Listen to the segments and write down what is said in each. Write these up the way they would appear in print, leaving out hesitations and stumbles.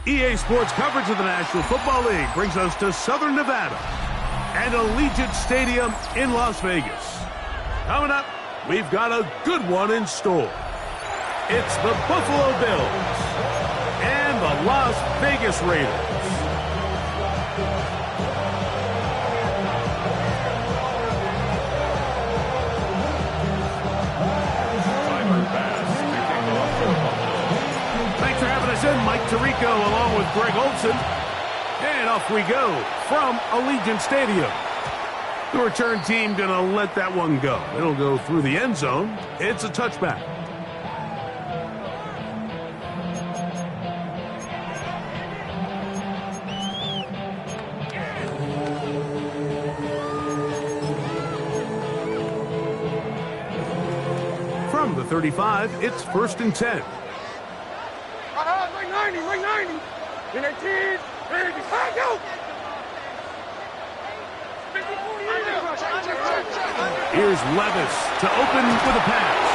EA Sports coverage of the National Football League brings us to Southern Nevada and Allegiant Stadium in Las Vegas. Coming up, we've got a good one in store. It's the Buffalo Bills and the Las Vegas Raiders. Mike Tirico along with Greg Olson. And off we go from Allegiant Stadium. The return team going to let that one go. It'll go through the end zone. It's a touchback. From the 35, it's 1st and 10. Right 90. In 18, ready, go! Here's Levis to open with a pass.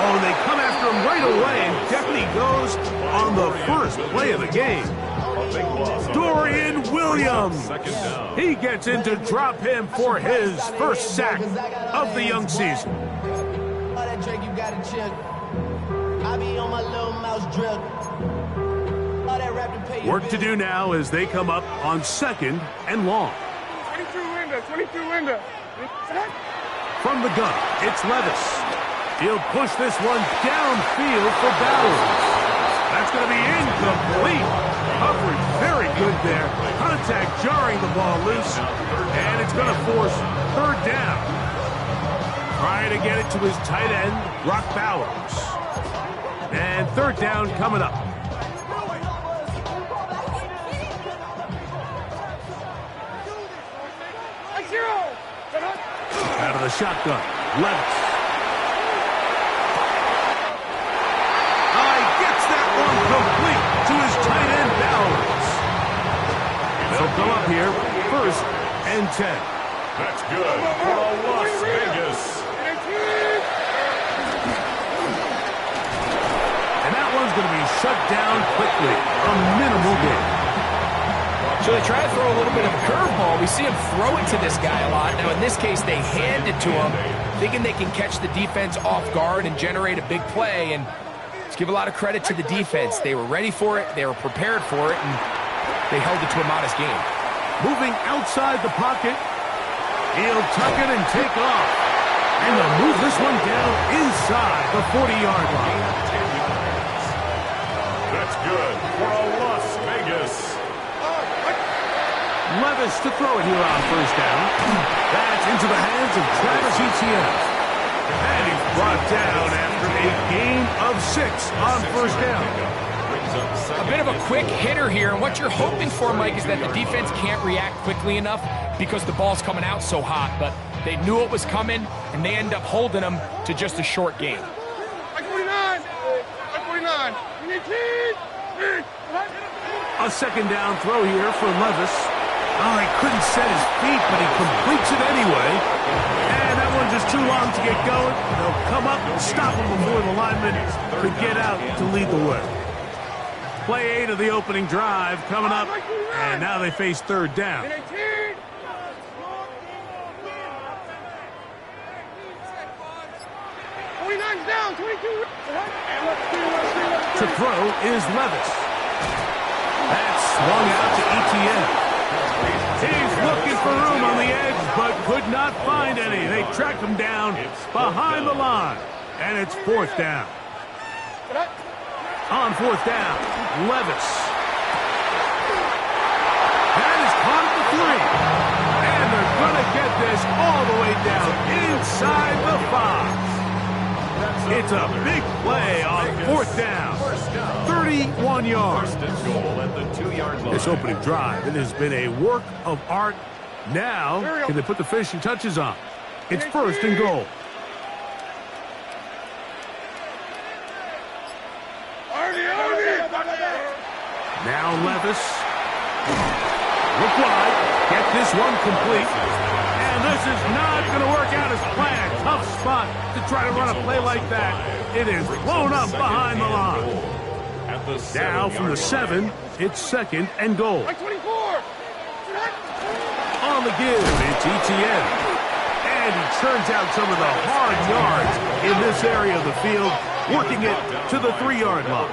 Oh, they come after him right away, and Deputy goes on the first play of the game. Dorian Williams. He gets in to drop him for his first sack of the young season. I be on my little mouse drill. Work to do now as they come up on 2nd and long. 22 window. From the gun, it's Levis. He'll push this one downfield for Bowers. That's going to be incomplete. Coverage very good there. Contact jarring the ball loose. And it's going to force 3rd down. Trying to get it to his tight end, Brock Bowers. And 3rd down coming up. Out of the shotgun, Levis. He gets that one complete to his tight end, Bowers. They'll come up here, 1st and 10. That's good for Las Vegas. And that one's going to be shut down quickly. A minimal gain. So they try to throw a little bit of a curveball. We see him throw it to this guy a lot. Now, in this case, they hand it to him, thinking they can catch the defense off guard and generate a big play. And let's give a lot of credit to the defense. They were ready for it. They were prepared for it, and they held it to a modest game. Moving outside the pocket. He'll tuck it and take off. And they'll move this one down inside the 40-yard line. That's good for Las Vegas. Levis to throw it here on 1st down. That's into the hands of Travis Etienne. And he's brought down after a gain of 6 on 1st down. A bit of a quick hitter here, and what you're hoping for, Mike, is that the defense can't react quickly enough because the ball's coming out so hot, but they knew it was coming, and they end up holding them to just a short gain. 49. A 2nd down throw here for Levis. Oh, he couldn't set his feet, but he completes it anyway. And that one's just too long to get going. They'll come up and stop him before the lineman could get out to lead the way. Play 8 of the opening drive coming up, and now they face 3rd down. Down, 22. To throw is Levis. That's swung out to Etienne. He's looking for room on the edge, but could not find any. They tracked him down behind the line, and it's 4th down. On 4th down, Levis. That is caught at the 3. And they're going to get this all the way down inside the 5. It's a big play on 4th down. 31 yards. First and goal at the 2-yard line. This opening drive, it has been a work of art. Now, can they put the finishing touches on? It's 1st and goal. Now Levis. Look wide. Get this one complete. And this is not going to work out as planned. Tough spot to try to run a play like that. It is blown up behind the line. Now from the 7, it's 2nd and goal. 24. On the give, it's Etienne. And he turns out some of the hard yards in this area of the field, working it to the 3-yard line.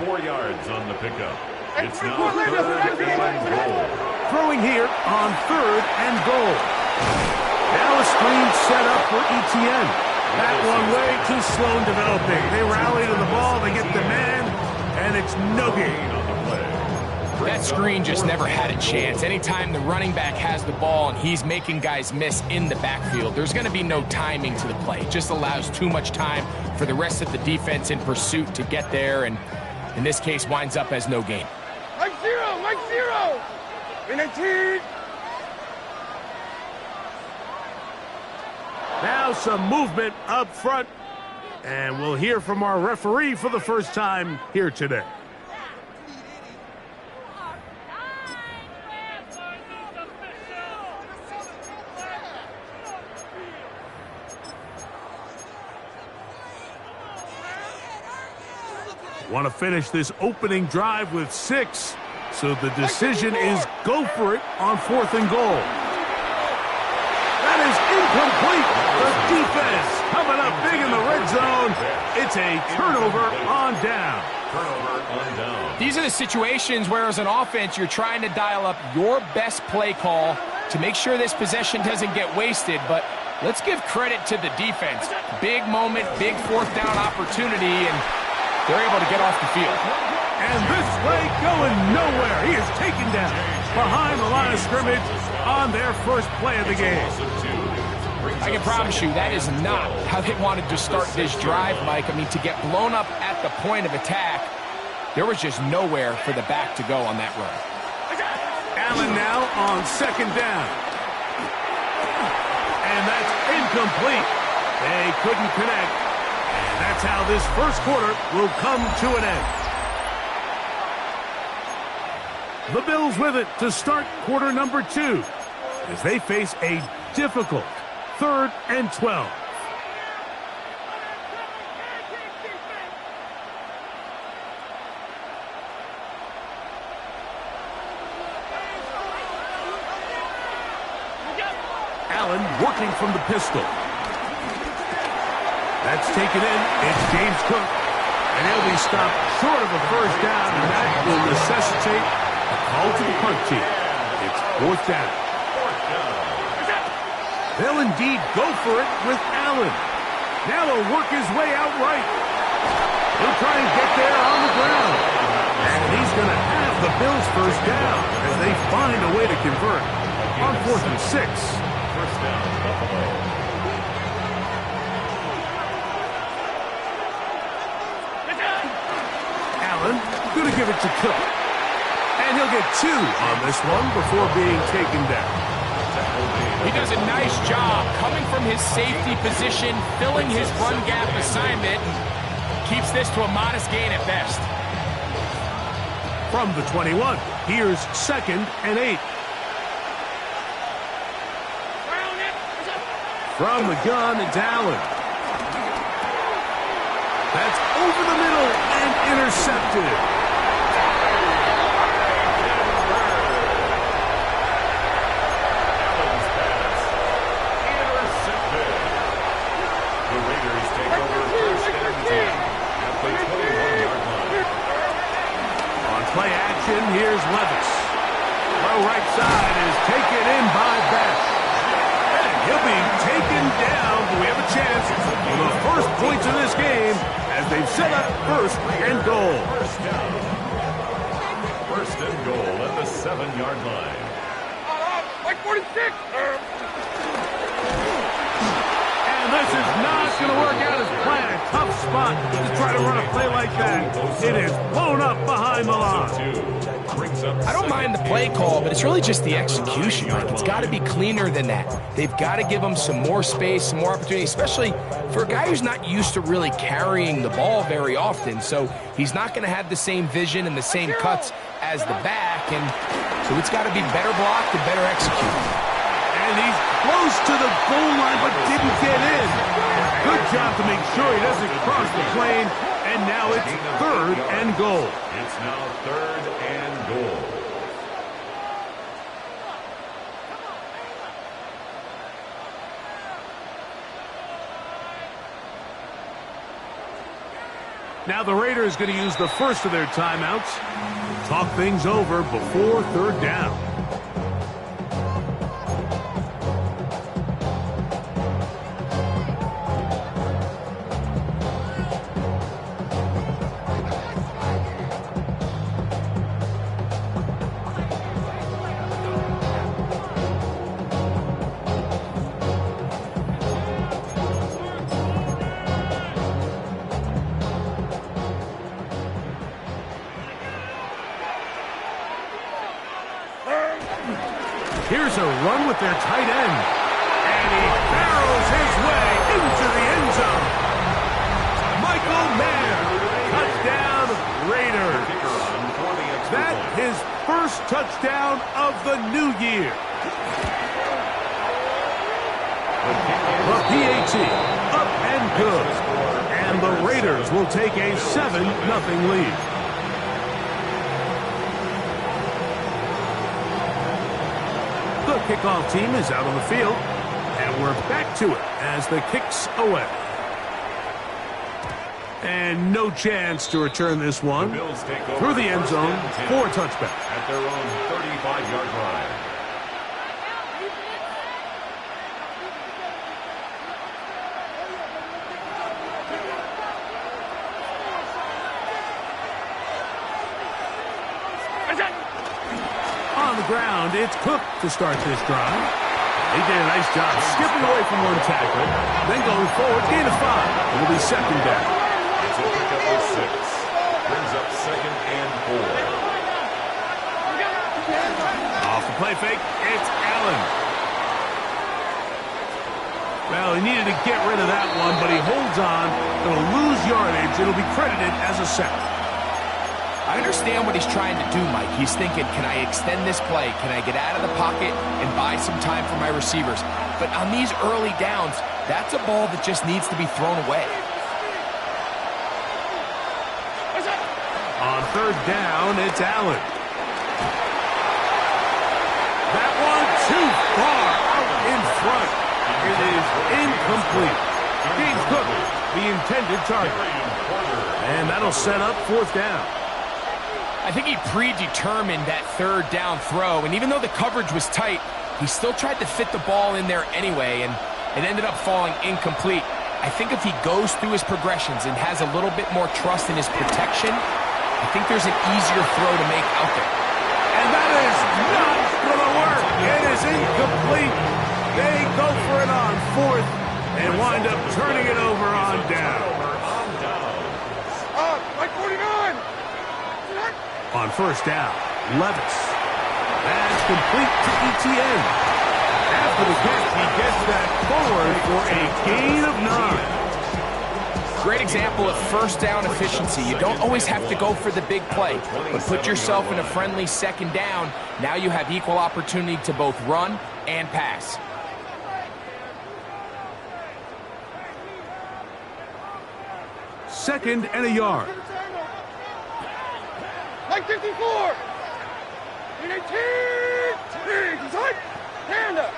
4 yards on the pickup. It's now 3rd and goal. Throwing here on 3rd and goal. Now a screen set up for Etienne. That one way too slow in developing. They rally to the ball, they get the man, and it's no gain. That screen just never had a chance. Anytime the running back has the ball and he's making guys miss in the backfield, there's going to be no timing to the play. It just allows too much time for the rest of the defense in pursuit to get there, and in this case winds up as no gain. Mike 0. 19. Now some movement up front, and we'll hear from our referee for the first time here today. Want to finish this opening drive with 6, so the decision is go for it on 4th and goal. That is incomplete. The defense coming up big in the red zone. It's a turnover on down. These are the situations where as an offense you're trying to dial up your best play call to make sure this possession doesn't get wasted, but let's give credit to the defense. Big moment, big 4th down opportunity, and they're able to get off the field. And this play going nowhere. He is taken down behind the line of scrimmage on their first play of the game. I can promise you that is not how they wanted to start this drive, Mike. I mean, to get blown up at the point of attack, there was just nowhere for the back to go on that run. Allen now on 2nd down. And that's incomplete. They couldn't connect. And that's how this first quarter will come to an end. The Bills with it to start quarter number 2 as they face a difficult 3rd and 12. Allen working from the pistol. That's taken in. It's James Cook. And he'll be stopped short of a first down, and that will necessitate a call to the punt team. It's 4th down. They'll indeed go for it with Allen. Now he'll work his way out right. He'll try and get there on the ground. And he's going to have the Bills first down as they find a way to convert on 4th and 6. First down, Buffalo. Going to give it to Cook. And he'll get 2 on this one before being taken down. He does a nice job coming from his safety position, filling his run gap assignment, and keeps this to a modest gain at best. From the 21, here's 2nd and 8. From the gun, it's Allen. That's over the middle and intercepted. Play action, here's Levis. Low right side is taken in by Best. And he'll be taken down. We have a chance for the first points of this game as they've set up 1st and goal. First and goal at the 7-yard line. Like 46. And And this is not going to work out as planned. Tough spot to try to run a play like that. It is blown up behind the line. I don't mind the play call, but it's really just the execution. Like, it's got to be cleaner than that. They've got to give him some more space, some more opportunity, especially for a guy who's not used to really carrying the ball very often. So he's not going to have the same vision and the same cuts as the back, and so it's got to be better blocked and better executed. And he's close to the goal line, but didn't get in. Good job to make sure he doesn't cross the plane, and now it's 3rd and goal. It's now 3rd and goal. Now the Raiders going to use the first of their timeouts. Talk things over before 3rd down. Here's a run with their tight end. And he barrels his way into the end zone. Michael Mayer, touchdown Raiders. That his first touchdown of the new year. The PAT, up and good. And the Raiders will take a 7-0 lead. The kickoff team is out on the field, and we're back to it as the kick's away. And no chance to return this one through the end zone for a touchback. At their own 35-yard line. On the ground, it's Cook to start this drive. He did a nice job skipping away from one tackle, then going forward, gain of 5. It'll be 2nd down. It's a pickup of 6. Brings up 2nd and 4. Off the play fake, it's Allen. Well, he needed to get rid of that one, but he holds on. It'll lose yardage. It'll be credited as a sack. I understand what he's trying to do, Mike. He's thinking, can I extend this play? Can I get out of the pocket and buy some time for my receivers? But on these early downs, that's a ball that just needs to be thrown away. On 3rd down, it's Allen. That one too far out in front. It is incomplete. James Cook, the intended target. And that'll set up 4th down. I think he predetermined that 3rd down throw, and even though the coverage was tight, he still tried to fit the ball in there anyway, and it ended up falling incomplete. I think if he goes through his progressions and has a little bit more trust in his protection, I think there's an easier throw to make out there. And that is not going to work. It is incomplete. They go for it on 4th and wind up turning it over on down. Like 49! On 1st down, Levis. That's complete to ETN. After the catch, he gets that forward for a gain of 9. Great example of 1st down efficiency. You don't always have to go for the big play, but put yourself in a friendly 2nd down. Now you have equal opportunity to both run and pass. Second and a yard. Like 54! In 18! Inside! Hand up!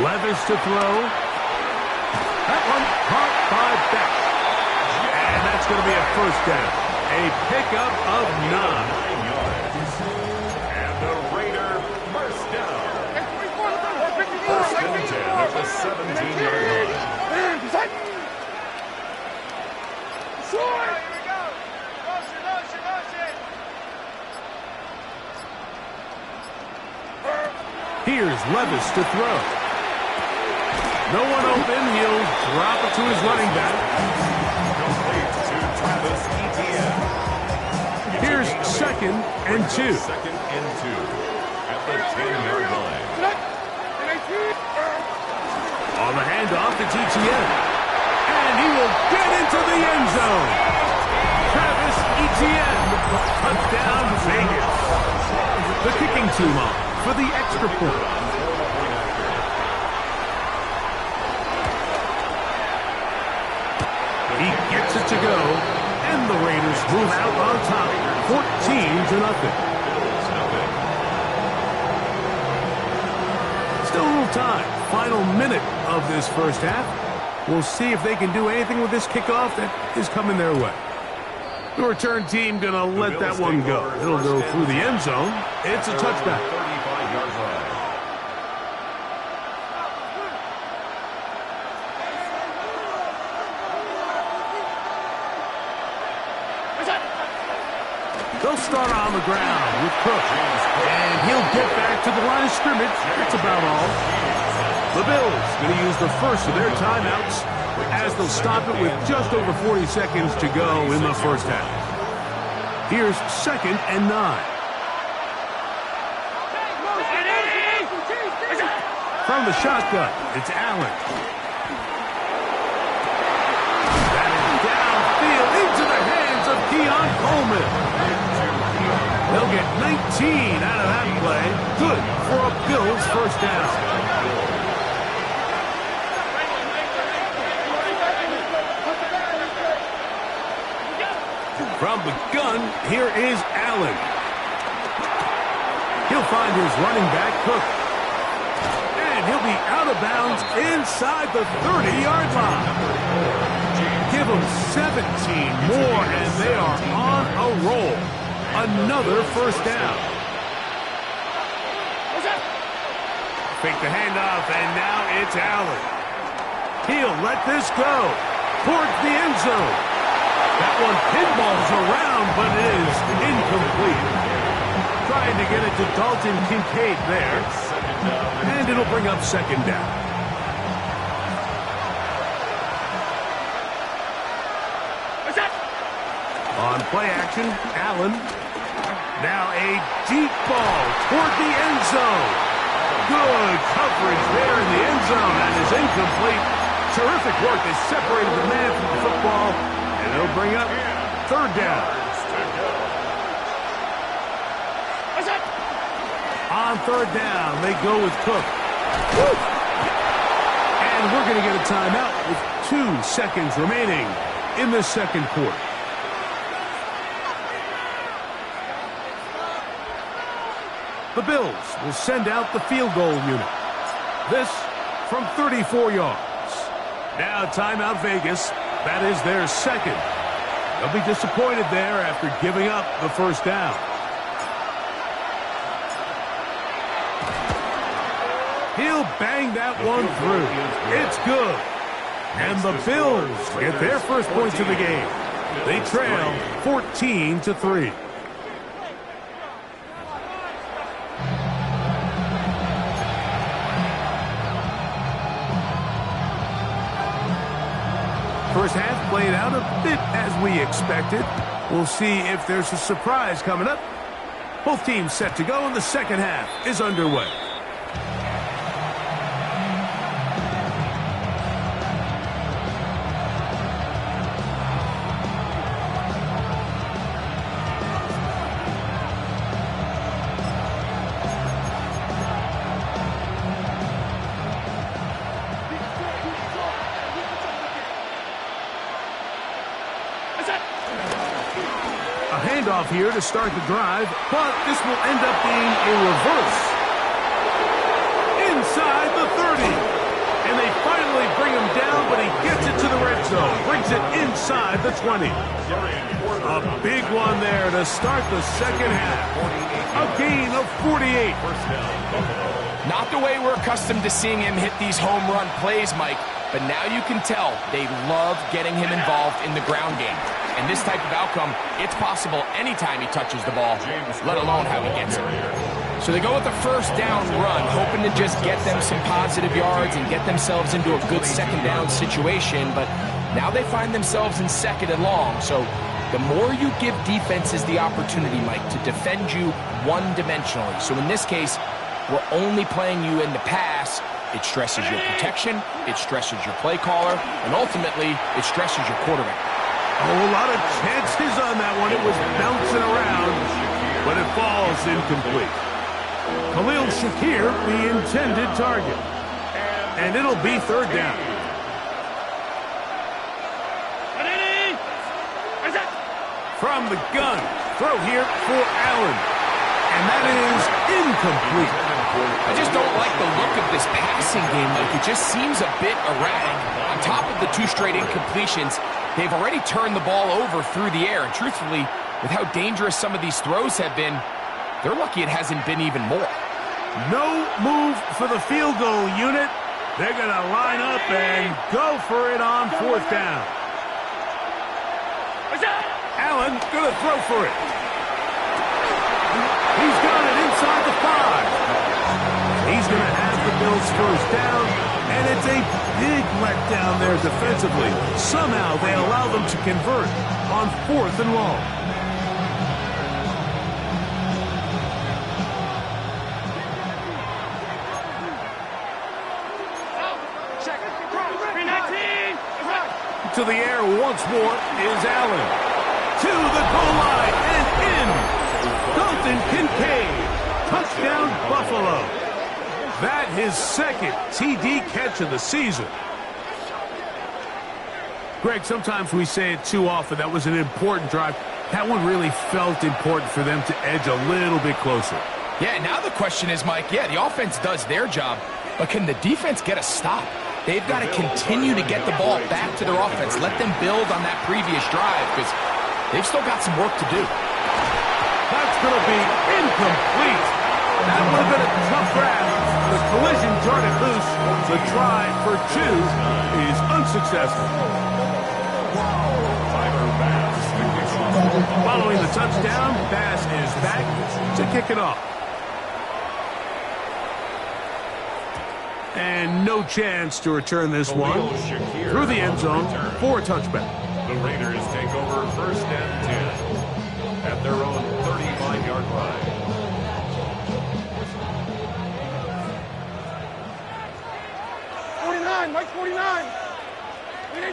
Levis to throw. That one caught by Beck. And that's going to be a 1st down. A pickup of 9. And the Raider first down. 1st and 10 at the 17-yard line. Inside! Here's Levis to throw. No one open. He'll drop it to his running back. Complete to Travis Etienne. Here's 2nd and 2. 2nd and 2 at the 10-yard line. On the handoff, it's Etienne. And he will get into the end zone. Travis Etienne. Touchdown, Vegas. The kicking team on for the extra point. He gets it to go, and the Raiders move out on top, 14-0. Still a little time. Final minute of this first half. We'll see if they can do anything with this kickoff that is coming their way. The return team going to let that one go. It'll go through the end zone. It's a touchback. 35-yard line. They'll start on the ground with Cook. And he'll get back to the line of scrimmage. That's about all. The Bills going to use the first of their timeouts as they'll stop it with just over 40 seconds to go in the first half. Here's 2nd and 9. From the shotgun, it's Allen. That is downfield into the hands of Keon Coleman. They'll get 19 out of that play. Good for a Bills first down. From the gun, here is Allen. He'll find his running back, Cook. And he'll be out of bounds inside the 30-yard line. Give them 17 more, and they are on a roll. Another first down. Fake the handoff, and now it's Allen. He'll let this go towards the end zone. That one pinballs around, but it is incomplete. Trying to get it to Dalton Kincaid there. And it'll bring up 2nd down. On play action, Allen. Now a deep ball toward the end zone. Good coverage there in the end zone. That is incomplete. Terrific work. They separated the man from the football. And it'll bring up 3rd down. On 3rd down, they go with Cook. And we're going to get a timeout with 2 seconds remaining in the second quarter. The Bills will send out the field goal unit. This from 34 yards. Now timeout Vegas. That is their 2nd. They'll be disappointed there after giving up the first down. He'll bang that one through. It's good. And the Bills get their first points of the game. They trail 14-3. First half played out a bit as we expected. We'll see if there's a surprise coming up. Both teams set to go, and the second half is underway. Handoff here to start the drive, but this will end up being a reverse. Inside the 30. And they finally bring him down, but he gets it to the red zone. Brings it inside the 20. A big one there to start the second half. A gain of 48. Not the way we're accustomed to seeing him hit these home run plays, Mike, but now you can tell they love getting him involved in the ground game. And this type of outcome, it's possible anytime he touches the ball, let alone how he gets it. So they go with the first down run, hoping to just get them some positive yards and get themselves into a good second down situation, but now they find themselves in second and long. So the more you give defenses the opportunity, Mike, to defend you one-dimensionally. So in this case, we're only playing you in the pass. It stresses your protection, it stresses your play caller, and ultimately, it stresses your quarterback. Oh, a lot of chances on that one. It was bouncing around, but it falls incomplete. Khalil Shakir, the intended target. And it'll be third down. From the gun, throw here for Allen. And that is incomplete. I just don't like the look of this passing game. Like, it just seems a bit erratic. On top of the 2 straight incompletions, they've already turned the ball over through the air. And truthfully, with how dangerous some of these throws have been, they're lucky it hasn't been even more. No move for the field goal unit. They're going to line up and go for it on fourth down. Allen going to throw for it. He's got it inside the 5. He's going to have the Bills first down, and it's a big letdown there defensively. Somehow they allow them to convert on fourth and long. To the air once more is Allen. To the goal line and in. Dalton Kincaid. Touchdown, Buffalo. That his second TD catch of the season. Greg, sometimes we say it too often. That was an important drive. That one really felt important for them to edge a little bit closer. Yeah, now the question is, Mike, yeah, the offense does their job, but can the defense get a stop? They've got to continue to get the ball back to their offense. Let them build on that previous drive because they've still got some work to do. That's going to be incomplete. That would have been a tough grab. The collision jarred it loose. The try for 2 is unsuccessful. Following the touchdown, Bass is back to kick it off. And no chance to return this one through the end zone for a touchback. The Raiders take over first and 10 at their own 35-yard line. Mike 49. And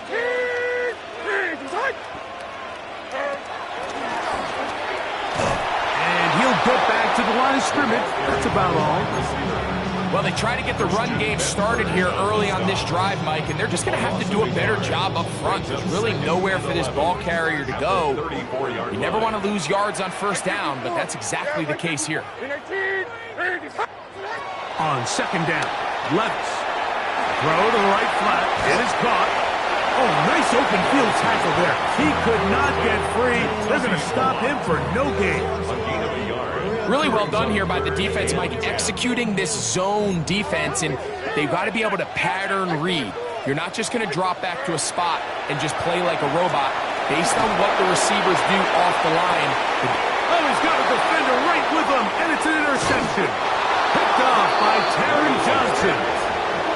he'll get back to the line of scrimmage. That's about all. Well, they try to get the run game started here early on this drive, Mike, and they're just going to have to do a better job up front. There's really nowhere for this ball carrier to go. You never want to lose yards on first down, but that's exactly the case here. On second down, Levis. Throw to the right flat. It is caught. Oh, nice open field tackle there. He could not get free. They're going to stop him for no gain. Really well done here by the defense, Mike, executing this zone defense, and they've got to be able to pattern read. You're not just going to drop back to a spot and just play like a robot based on what the receivers do off the line. Oh, he's got a defender right with him, and it's an interception. Picked off by Taron Johnson.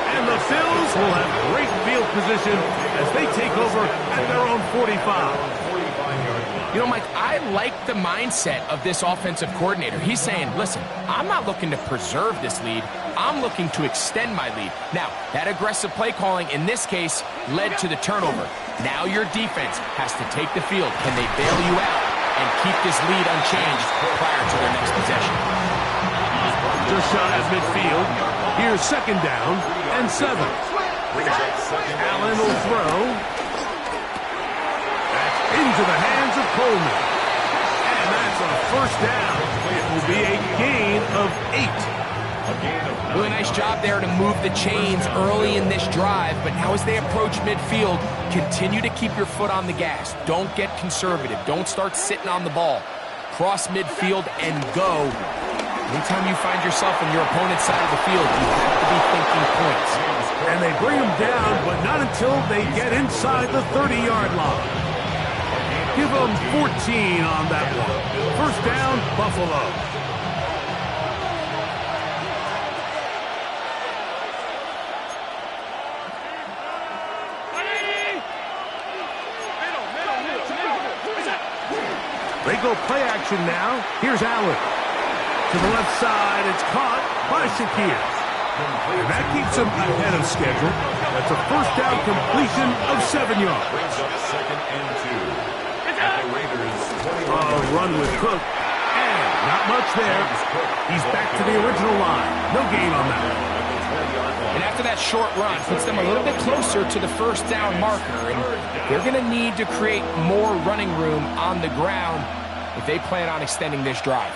And the Bills will have great field position as they take over at their own 45. You know, Mike, I like the mindset of this offensive coordinator. He's saying, listen, I'm not looking to preserve this lead. I'm looking to extend my lead. Now, that aggressive play calling in this case led to the turnover. Now your defense has to take the field. Can they bail you out and keep this lead unchanged prior to their next possession? Just shot at midfield. Here's second down and 7. Allen will throw. That's into the hands of Coleman. And that's a first down. It will be a gain of 8. Really nice job there to move the chains early in this drive, but now as they approach midfield, continue to keep your foot on the gas. Don't get conservative. Don't start sitting on the ball. Cross midfield and go. Anytime you find yourself on your opponent's side of the field, you have to be thinking points. And they bring him down, but not until they get inside the 30-yard line. Give them 14 on that one. First down, Buffalo. They go play action now. Here's Allen. To the left side, it's caught by Shakir. And that keeps him ahead of schedule. That's a first down completion of 7 yards. Brings up 2nd and 2. At the Raiders, 21. Run with Cook. And not much there. He's back to the original line. No gain on that. And after that short run, puts them a little bit closer to the first down marker. And they're going to need to create more running room on the ground if they plan on extending this drive.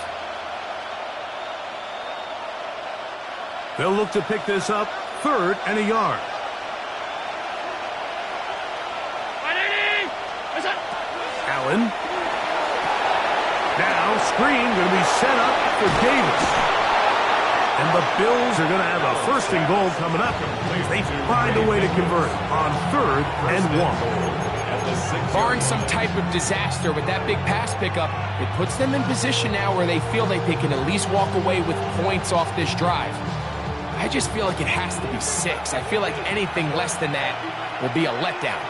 They'll look to pick this up 3rd and a yard. Allen. Now, screen going to be set up for Davis. And the Bills are going to have a 1st and goal coming up. They find a way to convert on 3rd and 1. Barring some type of disaster with that big pass pickup, it puts them in position now where they feel like they can at least walk away with points off this drive. I just feel like it has to be 6. I feel like anything less than that will be a letdown.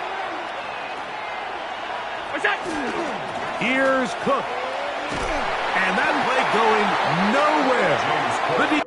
Here's Cook. And that play going nowhere.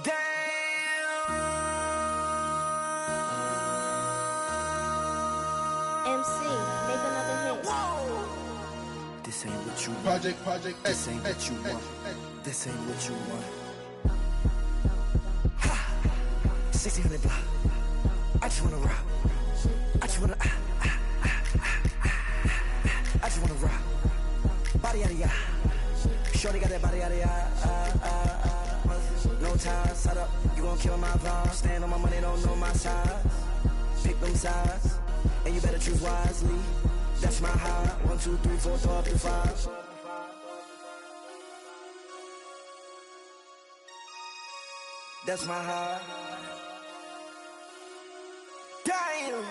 Damn. MC, make another hit. This ain't what you want. Project. This ain't what you want. This ain't what you want. 1600 block. I just wanna rock. I just wanna. I just wanna rock. Body yada yada. Shorty got that body yada yada. No time, set up. You gon' kill my vibe. Stand on my money, don't know my size. Pick them sides, and you better choose wisely. That's my high. 1, 2, 3, 4, throw up to 5. That's my high. Damn.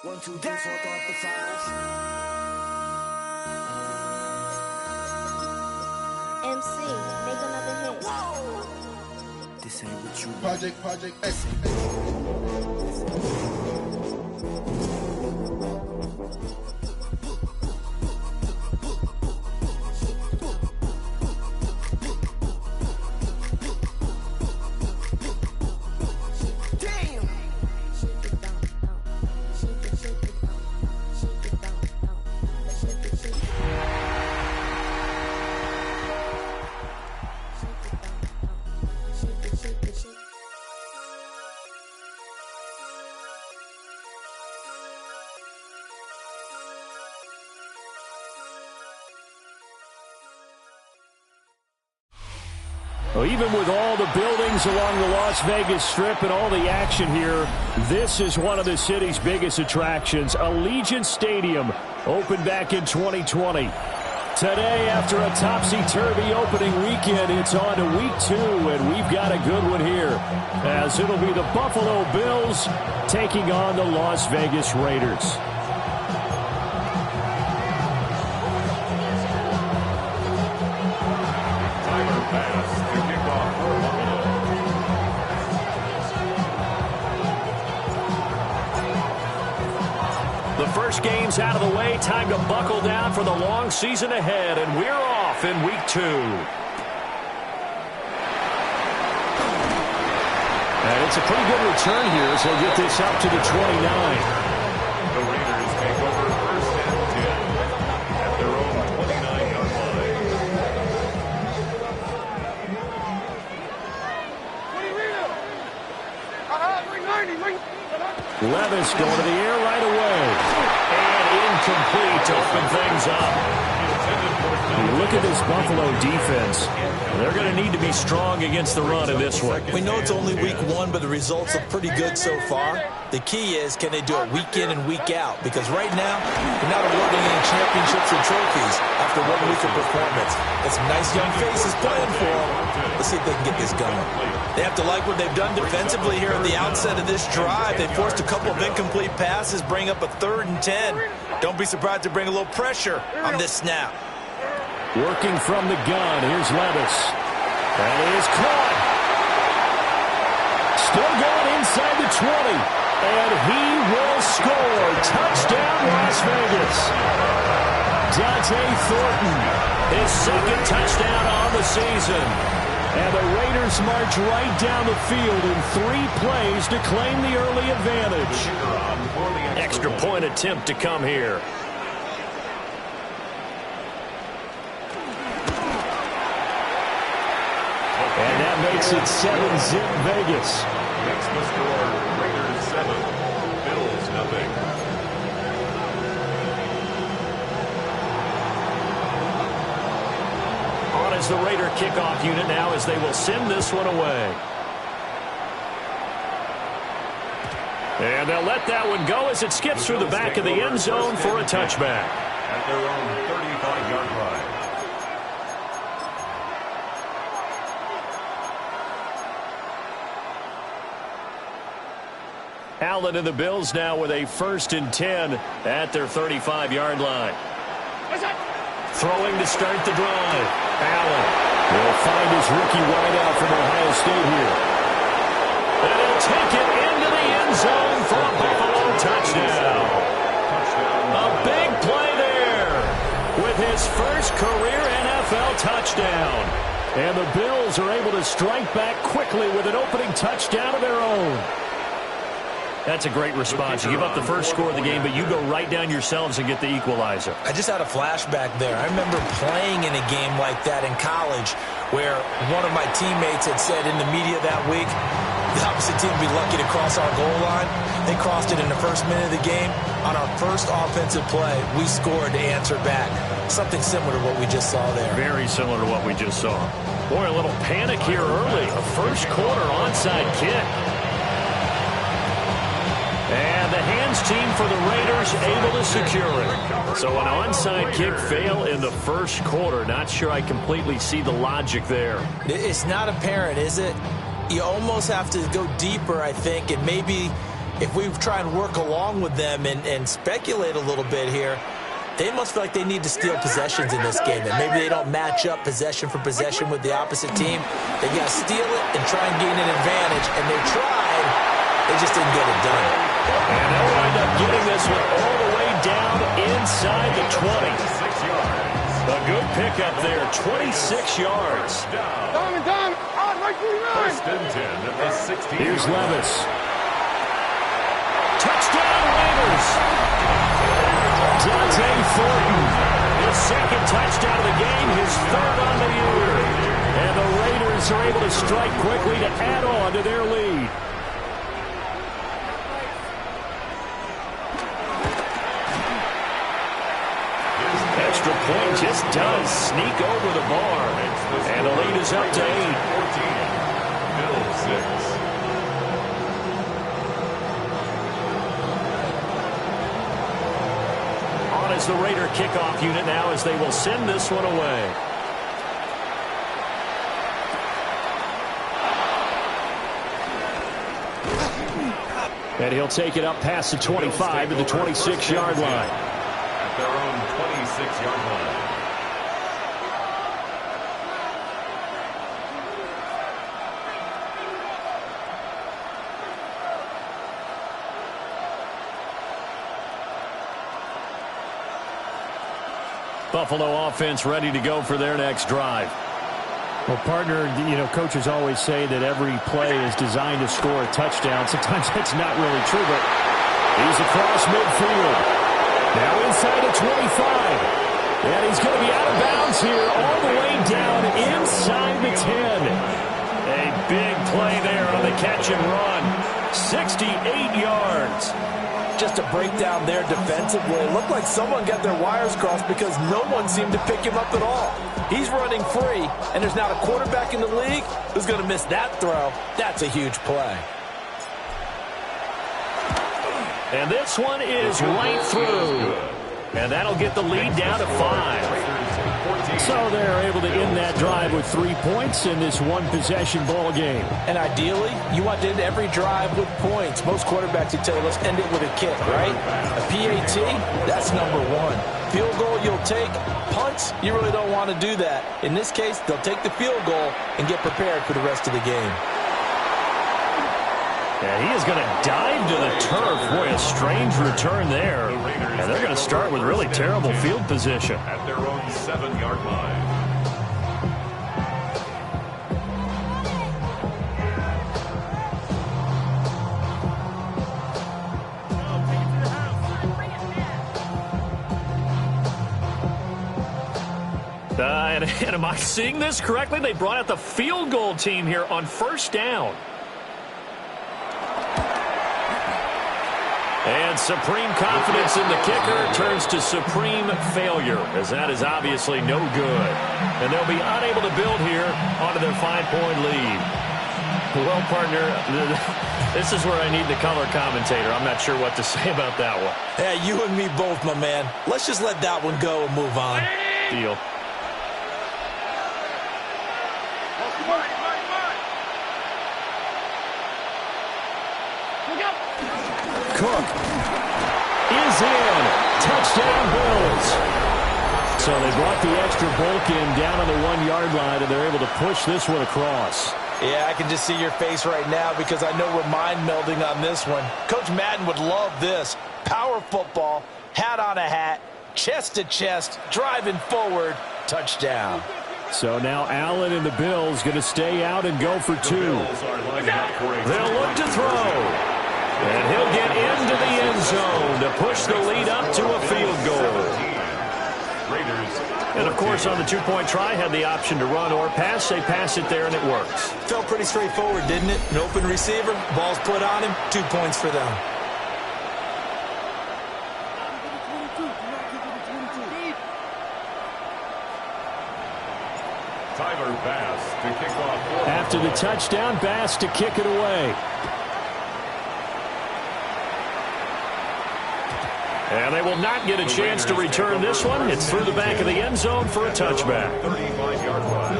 1, 2, 3, 4, throw up to 5. MC, make another hit. This ain't what you want. Project. Well, even with all the buildings along the Las Vegas Strip and all the action here, this is one of the city's biggest attractions. Allegiant Stadium opened back in 2020. Today, after a topsy-turvy opening weekend, it's on to week 2, and we've got a good one here, as it'll be the Buffalo Bills taking on the Las Vegas Raiders. The first game's out of the way. Time to buckle down for the long season ahead, and we're off in week 2. And it's a pretty good return here as they'll get this up to the 29. The Raiders take over first and 10 at their own 29-yard line. Levis going to the air right away. And incomplete to open things up. You look at this Buffalo defense. They're going to need to be strong against the run in this one. We know it's only week 1, but the results look pretty good so far. The key is, can they do it week in and week out? Because right now, they're not awarding any championships or trophies after 1 week of performance. Got some nice young faces playing for them. Let's see if they can get this going. They have to like what they've done defensively here at the outset of this drive. They forced a couple of incomplete passes, bring up a 3rd and 10. Don't be surprised to bring a little pressure on this snap. Working from the gun, here's Levis. That is caught. Still going inside the 20. And he will score. Touchdown, Las Vegas. Dante Thornton, his 2nd touchdown on the season. And the Raiders march right down the field in 3 plays to claim the early advantage. Extra point attempt to come here. And that makes it 7-zip Vegas. Makes the score Raiders 7, Bills nothing. On as the Raider kickoff unit now as they will send this one away. And they'll let that one go as it skips through the back of the end zone for a touchback. At their own 35-yard line. Allen and the Bills now with a 1st and 10 at their 35-yard line. Throwing to start the drive. Allen will find his rookie wideout from Ohio State here. take it into the end zone for a Buffalo touchdown. A big play there with his first career NFL touchdown. And the Bills are able to strike back quickly with an opening touchdown of their own. That's a great response. You give up the first score of the game, but you go right down yourselves and get the equalizer. I just had a flashback there. I remember playing in a game like that in college where one of my teammates had said in the media that week, the opposite team would be lucky to cross our goal line. They crossed it in the first minute of the game. On our first offensive play, we scored to answer back. Something similar to what we just saw there. Very similar to what we just saw. Boy, a little panic here early. A first quarter onside kick. And the hands team for the Raiders able to secure it. So an onside kick fail in the first quarter. Not sure I completely see the logic there. It's not apparent, is it? You almost have to go deeper, I think, and maybe if we try and work along with them and speculate a little bit here, they must feel like they need to steal possessions in this game, and maybe they don't match up possession for possession with the opposite team. They got to steal it and try and gain an advantage, and they tried. They just didn't get it done. And they'll wind up getting this one all the way down inside the 20. A good pickup there, 26 yards. First and 10 at the 16. Here's Levis. Touchdown Raiders. Dante Thornton. His second touchdown of the game, his third on the year. And the Raiders are able to strike quickly to add on to their lead. Extra point just does sneak over the bar. And the lead is up to 8. 14. Bills 6. On is the Raider kickoff unit now as they will send this one away. And he'll take it up past the 25 to the 26-yard line. At their own 26-yard line. Buffalo offense ready to go for their next drive. Well, partner, you know, coaches always say that every play is designed to score a touchdown. Sometimes that's not really true, but he's across midfield. Now inside the 25. And he's going to be out of bounds here all the way down inside the 10. A big play there on the catch and run. 68 yards. Just to break down there defensively, it looked like someone got their wires crossed because no one seemed to pick him up at all. He's running free, and there's not a quarterback in the league who's going to miss that throw. That's a huge play. And this one is right through. And that'll get the lead down to 5. So they're able to end that drive with 3 points in this one-possession ball game. And ideally, you want to end every drive with points. Most quarterbacks would tell you, let's end it with a kick, right? A PAT, that's number 1. Field goal you'll take. Punts, you really don't want to do that. In this case, they'll take the field goal and get prepared for the rest of the game. And he is going to dive to the turf. Boy, a strange return there. And they're going to start with really terrible field position. At their own 7-yard line. And am I seeing this correctly? They brought out the field goal team here on first down. And supreme confidence in the kicker turns to supreme failure, as that is obviously no good. And they'll be unable to build here onto their 5-point lead. Well, partner, this is where I need the color commentator. I'm not sure what to say about that one. Yeah, you and me both, my man. Let's just let that one go and move on. Deal. Cook is in. Touchdown, Bills. So they brought the extra bulk in down on the 1-yard line, and they're able to push this one across. Yeah, I can just see your face right now because I know we're mind melding on this one. Coach Madden would love this. Power football, hat on a hat, chest to chest, driving forward, touchdown. So now Allen and the Bills going to stay out and go for two. They'll look to throw. And he'll get into the end zone to push the lead up to a field goal. And, of course, on the two-point try, had the option to run or pass. They pass it there, and it works. Felt pretty straightforward, didn't it? An open receiver, ball's put on him, 2 points for them. Tyler Bass to kick off. After the touchdown, Bass to kick it away. And they will not get a chance to return this one. It's through the back of the end zone for a touchback. 35-yard line.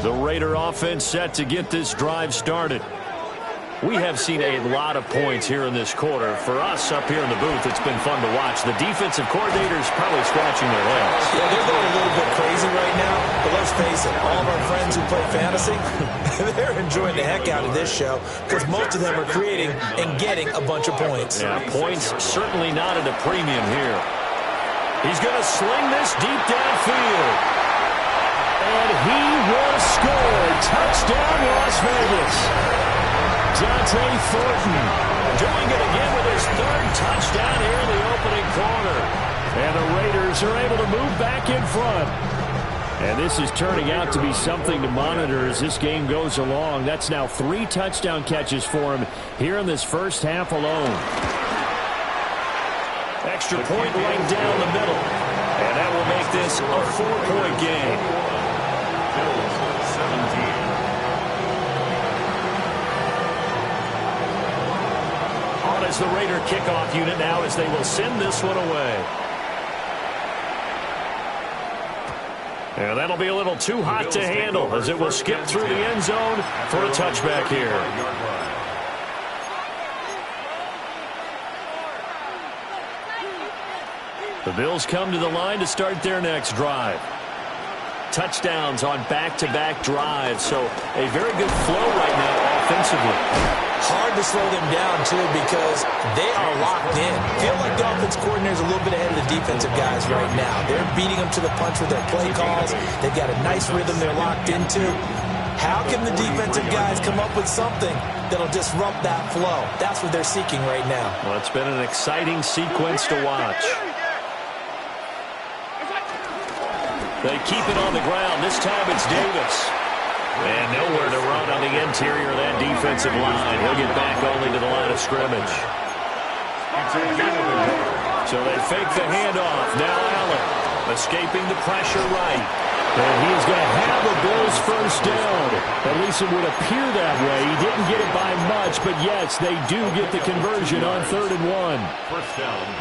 The Raider offense set to get this drive started. We have seen a lot of points here in this quarter. For us up here in the booth, it's been fun to watch. The defensive coordinators probably scratching their legs. Yeah, they're going a little bit crazy right now. But let's face it, all of our friends who play fantasy, they're enjoying the heck out of this show because most of them are creating and getting a bunch of points. Yeah, points certainly not at a premium here. He's going to sling this deep downfield. And he will score. Touchdown, Las Vegas. Dante Thornton doing it again with his third touchdown here in the opening quarter. And the Raiders are able to move back in front. And this is turning out to be something to monitor as this game goes along. That's now 3 touchdown catches for him here in this first half alone. Extra point right down the middle. And that will make this a 4-point game. Bills 17. As the Raider kickoff unit now as they will send this one away. And that'll be a little too hot to handle as it will skip through the end zone for a touchback here. The Bills come to the line to start their next drive. Touchdowns on back-to-back drives, so a very good flow right now offensively. Hard to slow them down, too, because they are locked in. Feel like the offense coordinator is a little bit ahead of the defensive guys right now. They're beating them to the punch with their play calls. They've got a nice rhythm they're locked into. How can the defensive guys come up with something that'll disrupt that flow? That's what they're seeking right now. Well, it's been an exciting sequence to watch. They keep it on the ground. This time it's Davis. And nowhere to run on the interior of that defensive line. He'll get back only to the line of scrimmage. So they fake the handoff. Now Allen escaping the pressure right. And he is going to have the Bills first down. At least it would appear that way. He didn't get it by much, but yes, they do get the conversion on 3rd and 1.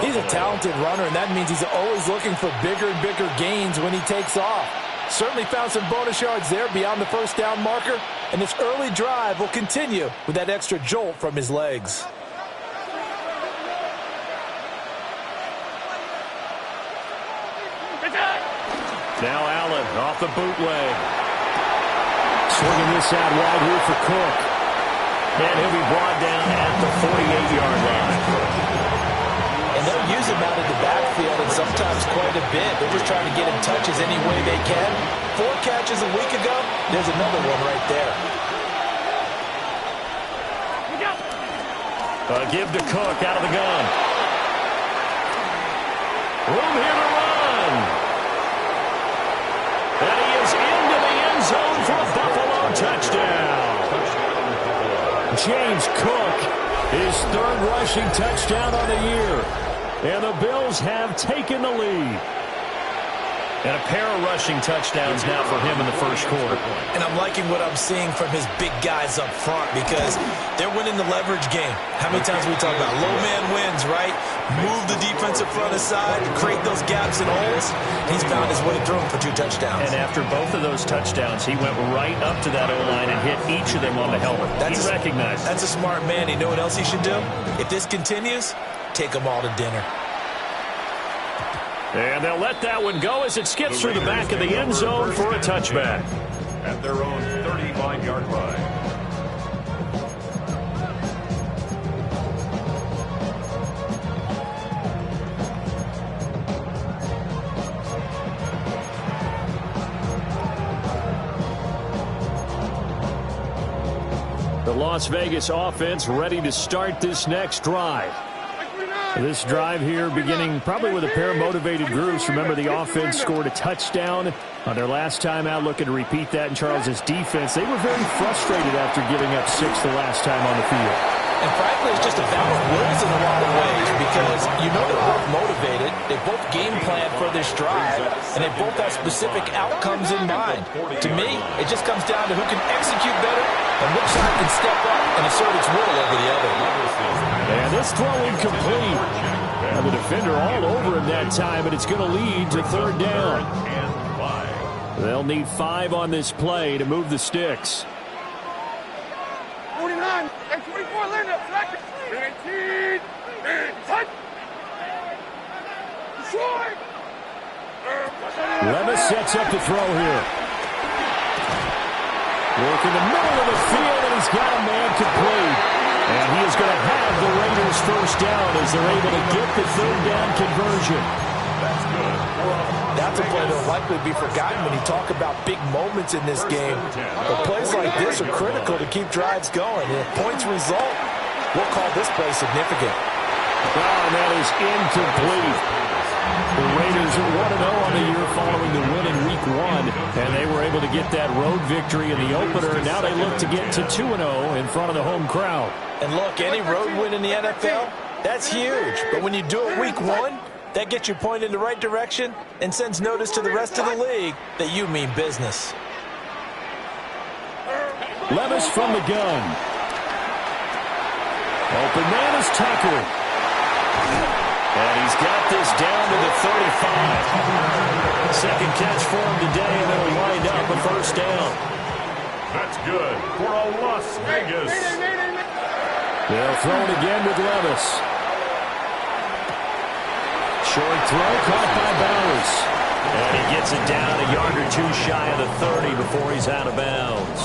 He's a talented runner, and that means he's always looking for bigger and bigger gains when he takes off. Certainly found some bonus yards there beyond the first down marker, and this early drive will continue with that extra jolt from his legs. Now Allen off the bootleg. Swinging this out wide here for Cook. And he'll be brought down at the 48-yard line. And they'll use him out of the backfield and sometimes quite a bit. They're just trying to get him touches any way they can. 4 catches a week ago. There's another one right there. Give to Cook out of the gun. Room here to run. And he is into the end zone for a Buffalo touchdown. James Cook, his 3rd rushing touchdown on the year. And the Bills have taken the lead. And a pair of rushing touchdowns now for him in the first quarter. And I'm liking what I'm seeing from his big guys up front because they're winning the leverage game. How many times we talk about low man wins, right? Move the defensive front aside, create those gaps and holes. He's found his way through them for 2 touchdowns. And after both of those touchdowns, he went right up to that O-line and hit each of them on the helmet. He recognized it. That's a smart man. You know what else he should do? If this continues, take them all to dinner. And they'll let that one go as it skips through the back of the end zone for a touchback. At their own 35-yard line. The Las Vegas offense ready to start this next drive. This drive here beginning probably with a pair of motivated groups. Remember, the offense scored a touchdown on their last time out, looking to repeat that in Charles' defense. They were very frustrated after giving up 6 the last time on the field. And frankly, it's just a battle of wills in a lot of ways because you know they're both motivated. They both game plan for this drive, and they both have specific outcomes in mind. To me, it just comes down to who can execute better and which side can step up and assert its will over the other. And this throw incomplete. And the defender all over him that time, and it's going to lead to third down. They'll need 5 on this play to move the sticks. 49 and 24, land up, second. 19, touch. Short. Levis sets up to throw here. Work in the middle of the field, and he's got a man complete. And he is going to have the Raiders first down as they're able to get the third down conversion. That's good. That's a play that will likely be forgotten when you talk about big moments in this game. But plays like this are critical to keep drives going. And if points result, we'll call this play significant. And that is incomplete. The Raiders are 1-0 on the year following the win in Week 1, and they were able to get that road victory in the opener. Now they look to get to 2-0 in front of the home crowd. And look, any road win in the NFL, that's huge. But when you do it Week 1, that gets your point in the right direction and sends notice to the rest of the league that you mean business. Levis from the gun. Open man is Tucker. And he's got this down to the 35. Second catch for him today, and it'll wind up a first down. That's good for a Las Vegas. They'll throw it again with Levis. Short throw caught by Bowers. And he gets it down a yard or 2 shy of the 30 before he's out of bounds.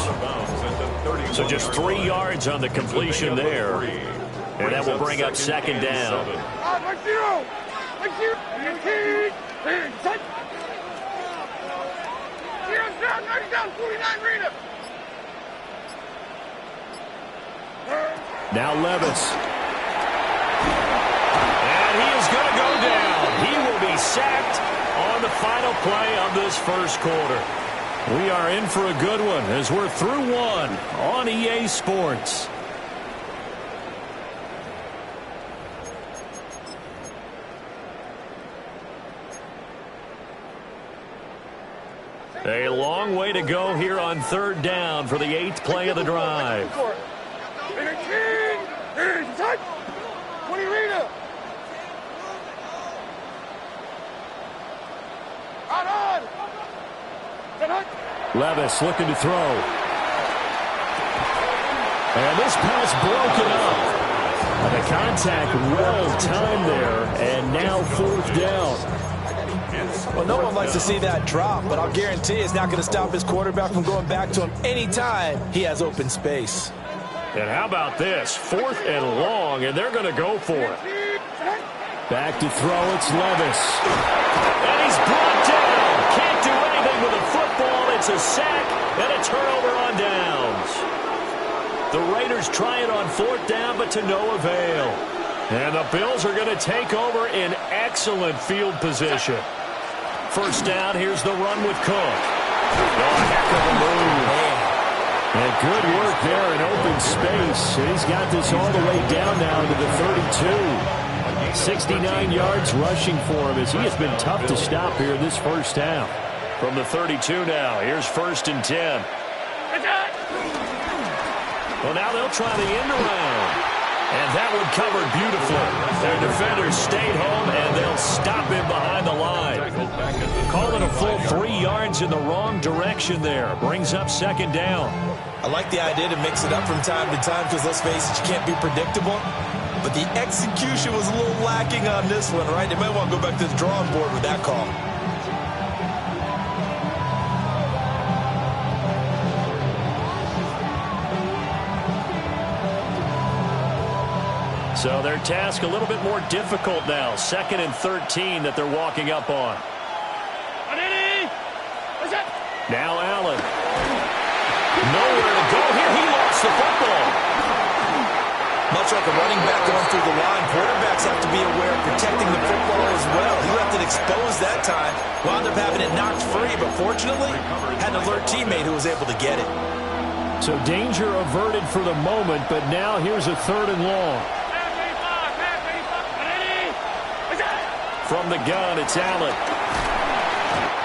So just 3 yards on the completion there. And that will bring up second down. Now Levis. And he is going to go down. He will be sacked on the final play of this first quarter. We are in for a good one as we're through 1 on EA Sports. A long way to go here on third down for the 8th play of the drive. 20 Rita. Out on. Levis looking to throw. And this pass broken up. And the contact well timed there, and now 4th down. Well, no one likes to see that drop, but I'll guarantee it's not going to stop his quarterback from going back to him anytime he has open space. And how about this? 4th and long, and they're going to go for it. Back to throw, it's Levis. And he's brought down. Can't do anything with a football. It's a sack and a turnover on downs. The Raiders try it on 4th down, but to no avail. And the Bills are going to take over in excellent field position. First down, here's the run with Cook. Oh, heck of a move. And good work there in open space. He's got this all the way down now to the 32. 69 yards rushing for him as he has been tough to stop here in this first half. From the 32 now, here's 1st and 10. Well, now they'll try the end around. And that one covered beautifully. Their defenders stayed home, and they'll stop him behind the line. Call it a full 3 yards in the wrong direction there. Brings up second down. I like the idea to mix it up from time to time because, let's face it, you can't be predictable. but the execution was a little lacking on this one, right? They might want to go back to the drawing board with that call. So their task a little bit more difficult now. 2nd and 13 that they're walking up on. Now Allen. Nowhere to go here. He lost the football. Much like a running back going through the line, quarterbacks have to be aware of protecting the football as well. He left it exposed that time. Wound up having it knocked free, but fortunately, had an alert teammate who was able to get it. So danger averted for the moment, but now here's a 3rd and long. From the gun, it's Allen.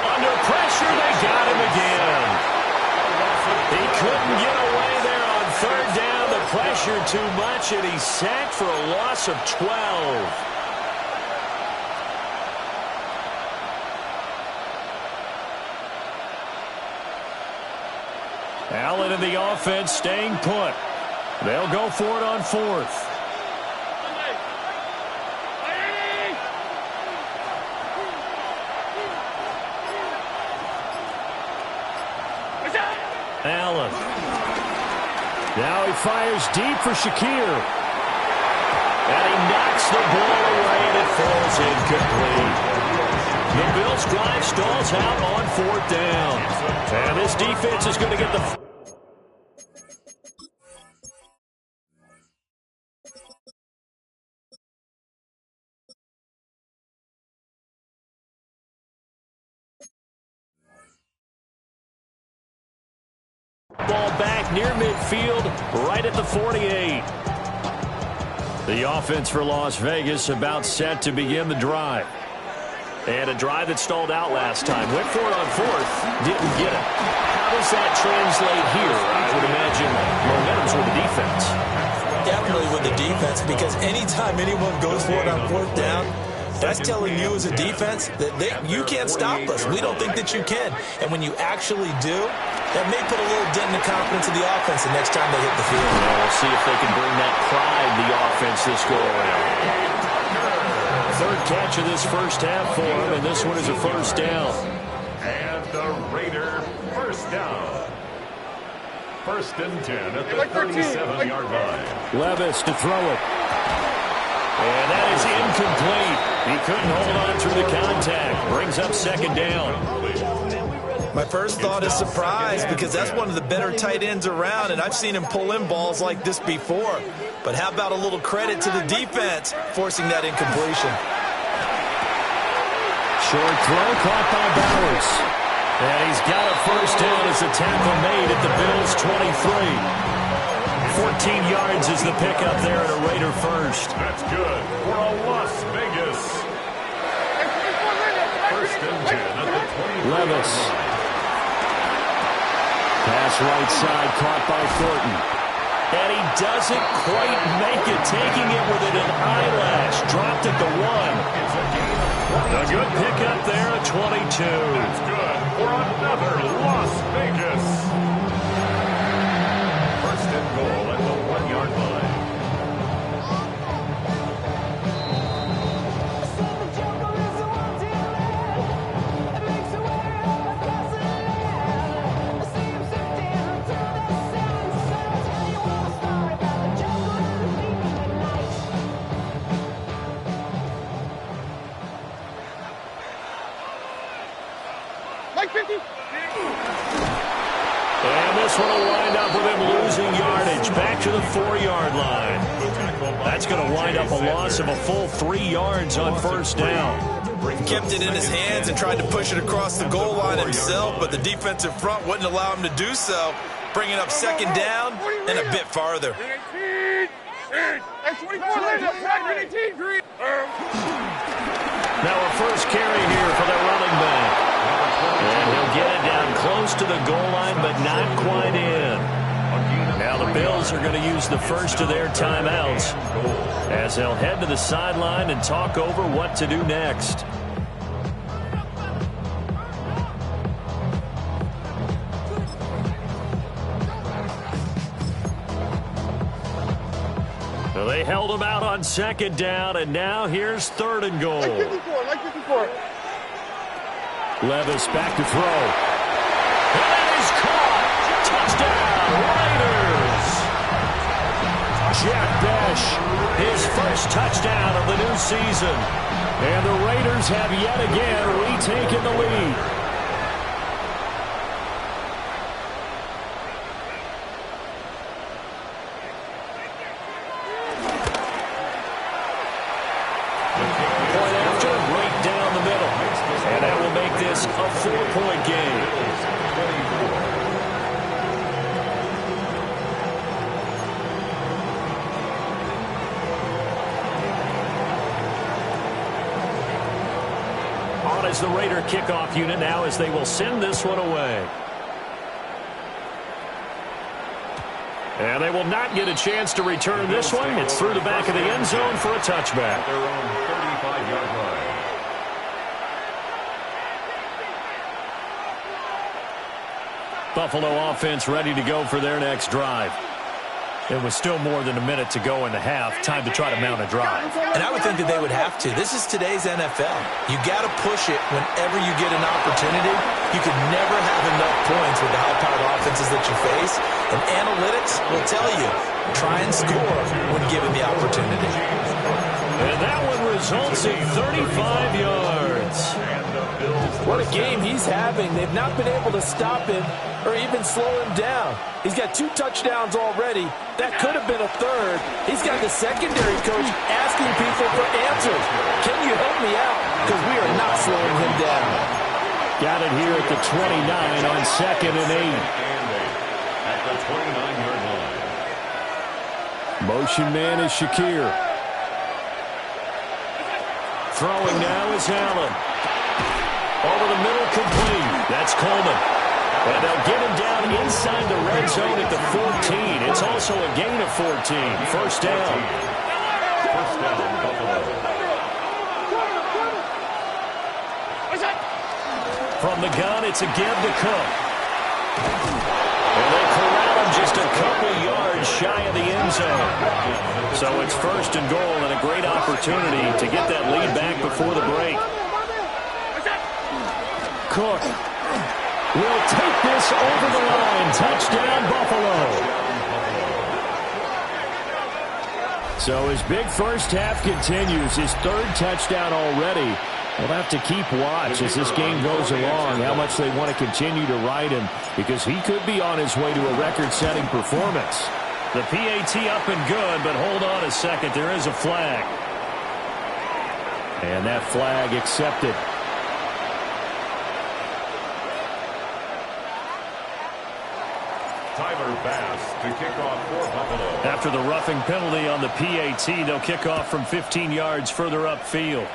Under pressure, they got him again. He couldn't get away there on 3rd down. The pressure too much, and he's sacked for a loss of 12. Allen and the offense staying put. They'll go for it on 4th. Allen. Now he fires deep for Shakir. And he knocks the ball away, and it falls incomplete. The Bills' drive stalls out on 4th down. And this defense is going to get the... Ball back near midfield, right at the 48. The offense for Las Vegas about set to begin the drive. And a drive that stalled out last time. Went for it on 4th, didn't get it. How does that translate here? I would imagine momentum's with the defense. Definitely with the defense, because anytime anyone goes for it on 4th down, that's telling you as a defense that you can't stop us. We don't think that you can. And when you actually do, that may put a little dent in the confidence of the offense the next time they hit the field. Well, we'll see if they can bring that pride the offense this go around. 3rd catch of this first half for him, and this one is a 1st down. And the Raider 1st down. 1st and 10 at the 37-yard line. Levis to throw it. And that is incomplete. He couldn't hold on through the contact. Brings up 2nd down. My first thought is surprise, because that's one of the better tight ends around, and I've seen him pull in balls like this before. But how about a little credit to the defense forcing that incompletion? Short throw caught by Bowers. And he's got a 1st down as a tackle made at the Bills' 23. 14 yards is the pickup there at a Raider 1st. That's good for a Las Vegas. 1st and 10 at the 20. Levis. Pass right side caught by Thornton. And he doesn't quite make it, taking it within an eyelash. Dropped at the 1. A good pickup there at 22. That's good for another Las Vegas. 1st and goal at the 1-yard line. And this one will wind up with him losing yardage back to the 4-yard line. That's going to wind up a loss of a full 3 yards on 1st down. Kept it in his hands and tried to push it across the goal line himself, but the defensive front wouldn't allow him to do so, bringing up 2nd down and a bit farther. Now a first carry here for the running back. And he'll get it down close to the goal line, but not quite in. Now the Bills are going to use the first of their timeouts as they'll head to the sideline and talk over what to do next. Well, they held him out on second down, and now here's third and goal. Like 54. Levis back to throw. And that is caught. Touchdown, Raiders. Jack Bech, his first touchdown of the new season. And the Raiders have yet again retaken the lead. A 4-point game. On is the Raider kickoff unit now as they will send this one away. And they will not get a chance to return this one. It's through the back of the end zone for a touchback. Their own 35-yard line. Buffalo offense ready to go for their next drive. It was still more than a minute to go in the half. Time to try to mount a drive. And I would think that they would have to. This is today's NFL. You got to push it whenever you get an opportunity. You could never have enough points with the high-powered offenses that you face. And analytics will tell you, try and score when given the opportunity. And that one results in 35 yards. What a game he's having. They've not been able to stop him or even slow him down. He's got 2 touchdowns already. That could have been a third. He's got the secondary coach asking people for answers. Can you help me out? Because we are not slowing him down. Got it here at the 29 on 2nd and 8. At the 29-yard line. Motion man is Shakir. Throwing now is Allen. Over the middle, complete. That's Coleman. And they'll get him down inside the red zone at the 14. It's also a gain of 14. First down. First down, Buffalo. From the gun, it's a give to Cook. And they corral him just a couple yards shy of the end zone. So it's first and goal and a great opportunity to get that lead back before the break. Cook will take this over the line. Touchdown, Buffalo. So his big first half continues. His 3rd touchdown already. We'll have to keep watch as this game goes along, how much they want to continue to ride him, because he could be on his way to a record-setting performance. The PAT up and good, but hold on a second. There is a flag. And that flag accepted. Tyler Bass to kick off for Buffalo. After the roughing penalty on the PAT, they'll kick off from 15 yards further upfield.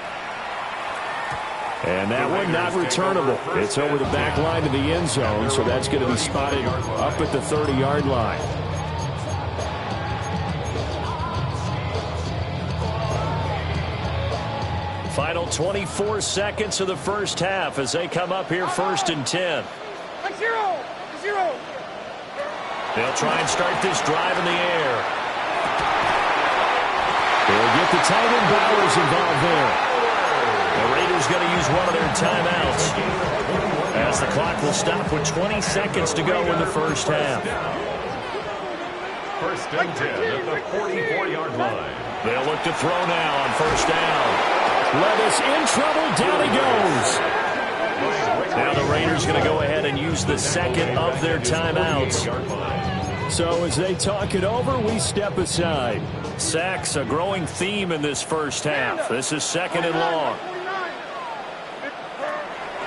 And that one not returnable. It's over the back line to the end zone, so that's going to be spotted up at the 30-yard line. Final 24 seconds of the first half as they come up here 1st and 10. 0. They'll try and start this drive in the air. They'll get the tight end Bowers involved there. The Raiders going to use one of their timeouts as the clock will stop with 20 seconds to go in the first half. First and 10 at the 44-yard line. They'll look to throw now on first down. Levis in trouble. Down he goes. Now the Raiders going to go ahead and use the second of their timeouts. So as they talk it over, we step aside. Sacks, a growing theme in this first half. This is 2nd and long.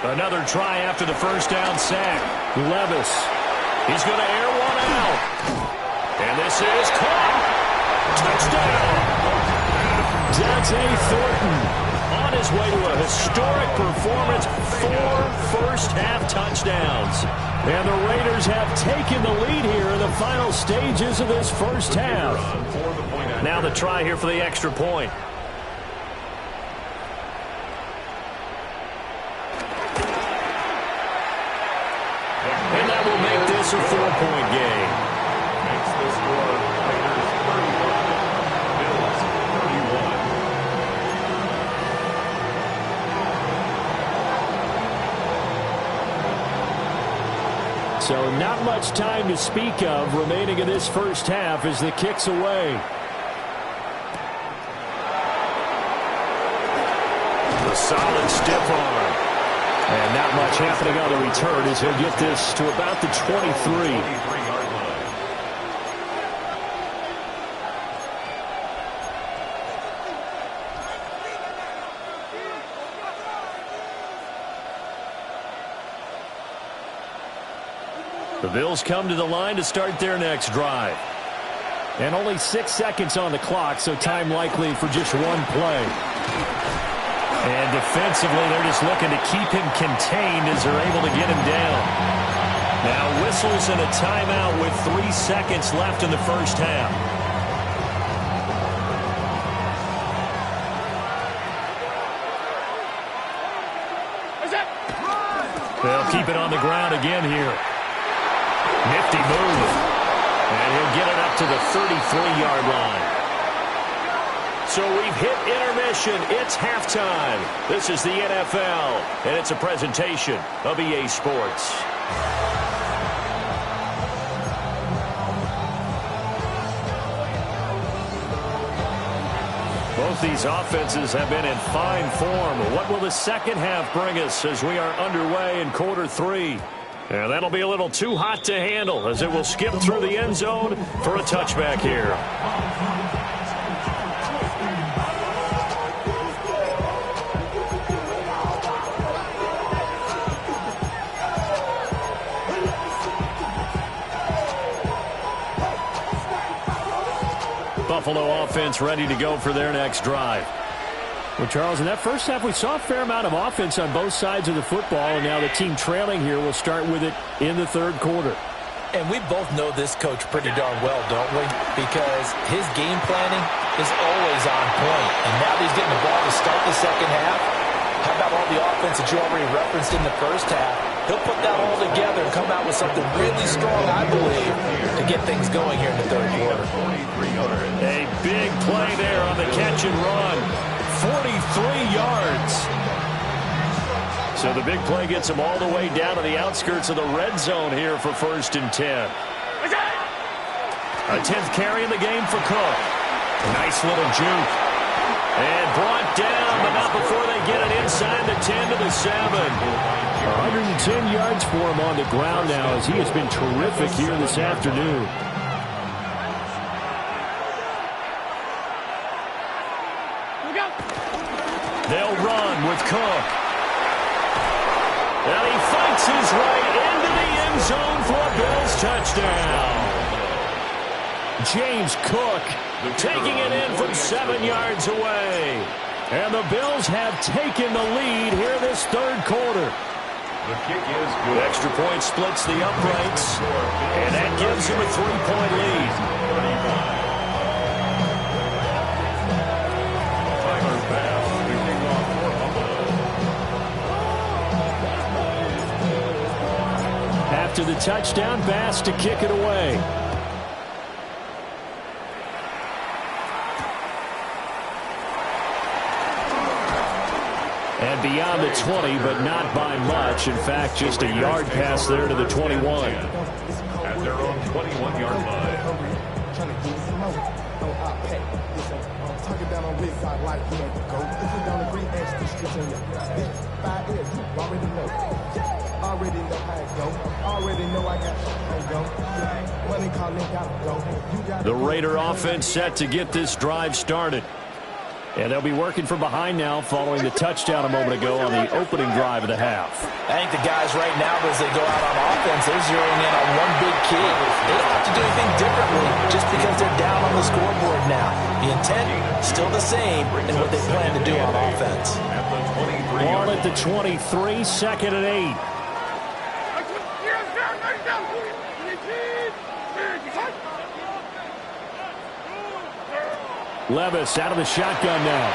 Another try after the first down sack. Levis. He's going to air one out. And this is caught. Touchdown. Dante Thornton on his way to a historic performance. 4 first-half touchdowns. And the Raiders have taken the lead here in the final stages of this first half. Now the try here for the extra point. And that will make this a 4-point game. Makes the score Raiders 31, So not much time to speak of remaining in this first half as the kick's away. A solid stiff arm. And not much happening on the return as he'll get this to about the 23. The Bills come to the line to start their next drive. And only 6 seconds on the clock, so time likely for just one play. And defensively, they're just looking to keep him contained as they're able to get him down. Now whistles and a timeout with 3 seconds left in the first half. They'll keep it on the ground again here. Nifty move. And he'll get it up to the 33-yard line. So we've hit intermission. It's halftime. This is the NFL, and it's a presentation of EA Sports. Both these offenses have been in fine form. What will the second half bring us as we are underway in quarter 3? And that'll be a little too hot to handle as it will skip through the end zone for a touchback here. Buffalo offense ready to go for their next drive. Well, Charles, in that first half, we saw a fair amount of offense on both sides of the football, and now the team trailing here will start with it in the third quarter. And we both know this coach pretty darn well, don't we? Because his game planning is always on point. And now that he's getting the ball to start the second half, how about all the offense that you already referenced in the first half? He'll put that all together and come out with something really strong, I believe, to get things going here in the third quarter. A big play there on the catch and run. 43 yards. So the big play gets him all the way down to the outskirts of the red zone here for 1st and 10. A 10th carry in the game for Cook. Nice little juke. And brought down, but not before they get it inside the 10 to the 7. 110 yards for him on the ground now as he has been terrific here this afternoon. They'll run with Cook. And he fights his way into the end zone for a Bills touchdown. James Cook taking it in from 7 yards away. And the Bills have taken the lead here this third quarter. The kick is good. Extra point splits the uprights. And that gives him a 3-point lead. After the touchdown, Bass to kick it away. And beyond the 20, but not by much. In fact, just a yard pass there to the 21. At their own 21-yard line. The Raider offense set to get this drive started. And they'll be working from behind now following the touchdown a moment ago on the opening drive of the half. I think the guys right now, as they go out on offense, they're zeroing in on one big key. They don't have to do anything differently just because they're down on the scoreboard now. The intent, still the same in what they plan to do on offense. Ball at the 23, 2nd and 8. Levis out of the shotgun now.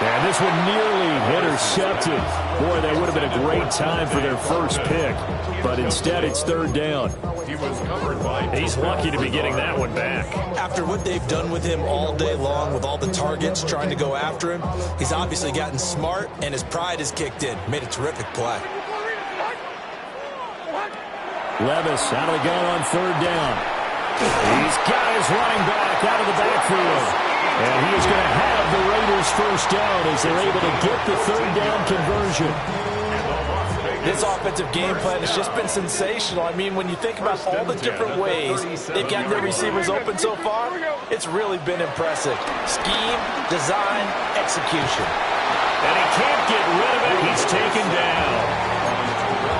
And this one nearly intercepted. Boy, that would have been a great time for their first pick. But instead, it's 3rd down. He was covered by... He's lucky to be getting that one back. After what they've done with him all day long with all the targets trying to go after him, he's obviously gotten smart, and his pride has kicked in. Made a terrific play. Levis out of the gun on third down. He's got his running back out of the backfield. And he is going to have the Raiders first down as they're able to get the third down conversion. This offensive game plan has just been sensational. I mean, when you think about all the different ways they've gotten their receivers open so far, it's really been impressive. Scheme, design, execution. And he can't get rid of it. He's taken down.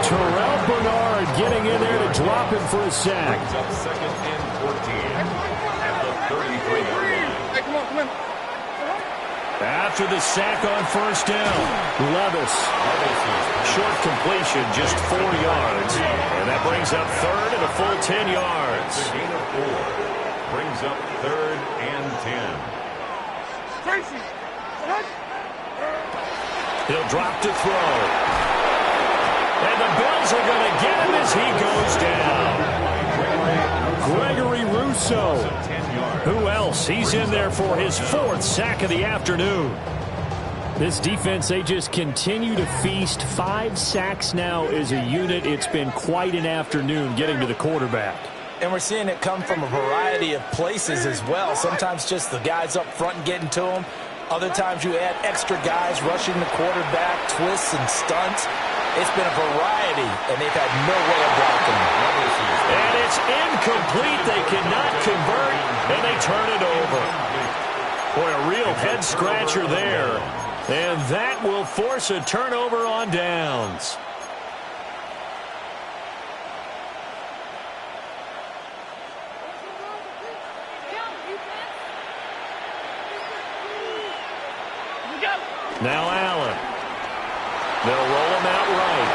Terrell Bernard getting in there to drop him for a sack. Second and 14 at the 33-yard line. Hey, come on. After the sack on first down, Levis. Short completion, just 4 yards. And that brings up third and a full 10 yards. Gain of 4 brings up third and 10. Tracy. He'll drop to throw. And the Bills are going to get him as he goes down. Gregory Rousseau. Who else? He's in there for his 4th sack of the afternoon. This defense, they just continue to feast. 5 sacks now as a unit. It's been quite an afternoon getting to the quarterback. And we're seeing it come from a variety of places as well. Sometimes just the guys up front and getting to them. Other times you add extra guys rushing the quarterback, twists and stunts. It's been a variety, and they've had no way of blocking them. And it's incomplete. They cannot convert, and they turn it over. Boy, a real head-scratcher there. And that will force a turnover on downs. Now Allen. They'll roll him out right.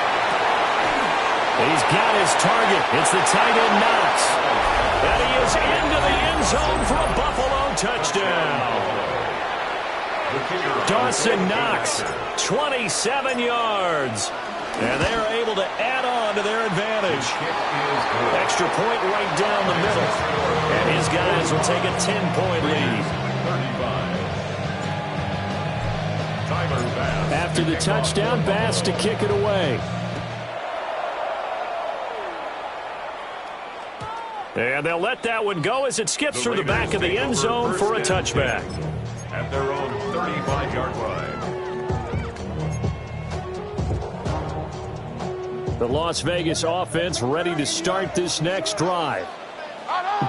He's got his target. It's the tight end Knox. And he is into the end zone for a Buffalo touchdown. Dawson Knox, 27 yards. And they are able to add on to their advantage. Extra point right down the middle. And his guys will take a 10-point lead. After the touchdown, Bass to kick it away. And they'll let that one go as it skips through the back of the end zone for a touchback. At their own 35-yard line. The Las Vegas offense ready to start this next drive.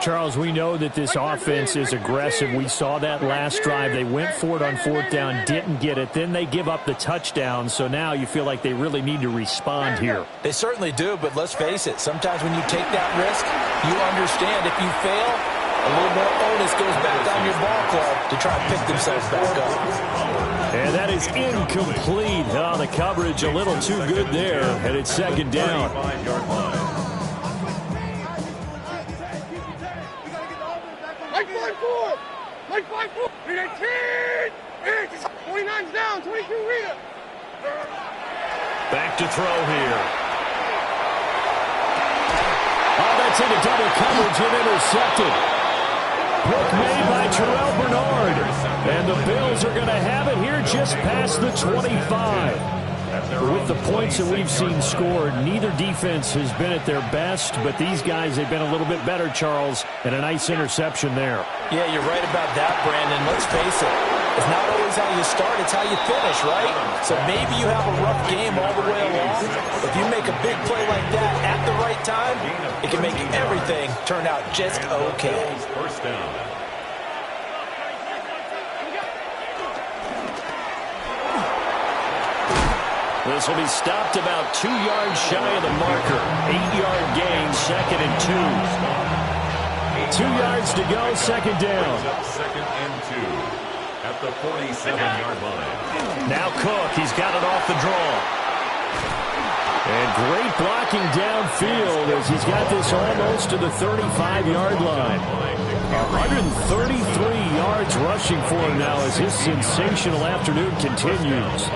Charles, we know that this offense is aggressive. We saw that last drive. They went for it on 4th down, didn't get it. Then they give up the touchdown. So now you feel like they really need to respond here. They certainly do, but let's face it. Sometimes when you take that risk, you understand if you fail, a little more onus goes back down your ball club to try and pick themselves back up. And that is incomplete. Oh, the coverage a little too good there. And it's second down. Mike 5-4. 29's down. 22 Rita. Back to throw here. Oh, that's into double coverage and intercepted. Pick made by Terrell Bernard. And the Bills are going to have it here just past the 25. With the points that we've seen scored, neither defense has been at their best, but these guys, they've been a little bit better, Charles, and a nice interception there. Yeah, you're right about that, Brandon. Let's face it. It's not always how you start, it's how you finish, right? So maybe you have a rough game all the way along. If you make a big play like that at the right time, it can make everything turn out just okay. First down. This will be stopped about 2 yards shy of the marker. 8-yard gain, 2nd and 2. 2 yards to go, second down. Second and 2 at the 47-yard line. Now Cook, he's got it off the draw. And great blocking downfield as he's got this almost to the 35-yard line. 133 yards rushing for him now as his sensational afternoon continues.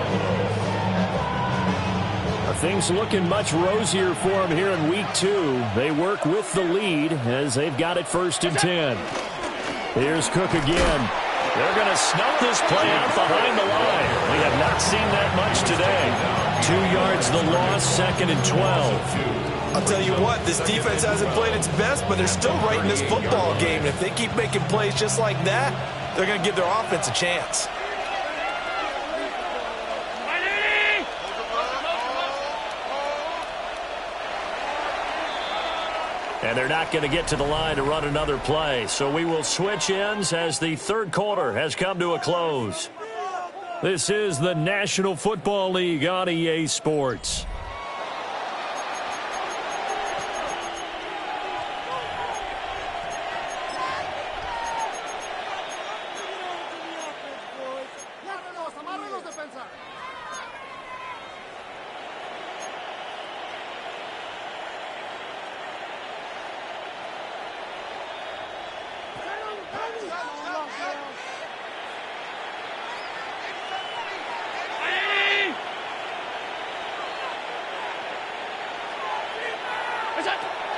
Things looking much rosier for him here in week 2. They work with the lead as they've got it 1st and 10. Here's Cook again. They're going to snuff this play out behind the line. We have not seen that much today. 2 yards the loss, 2nd and 12. I'll tell you what, this defense hasn't played its best, but they're still right in this football game. And if they keep making plays just like that, they're going to give their offense a chance. And they're not going to get to the line to run another play. So we will switch ends as the third quarter has come to a close. This is the National Football League on EA Sports.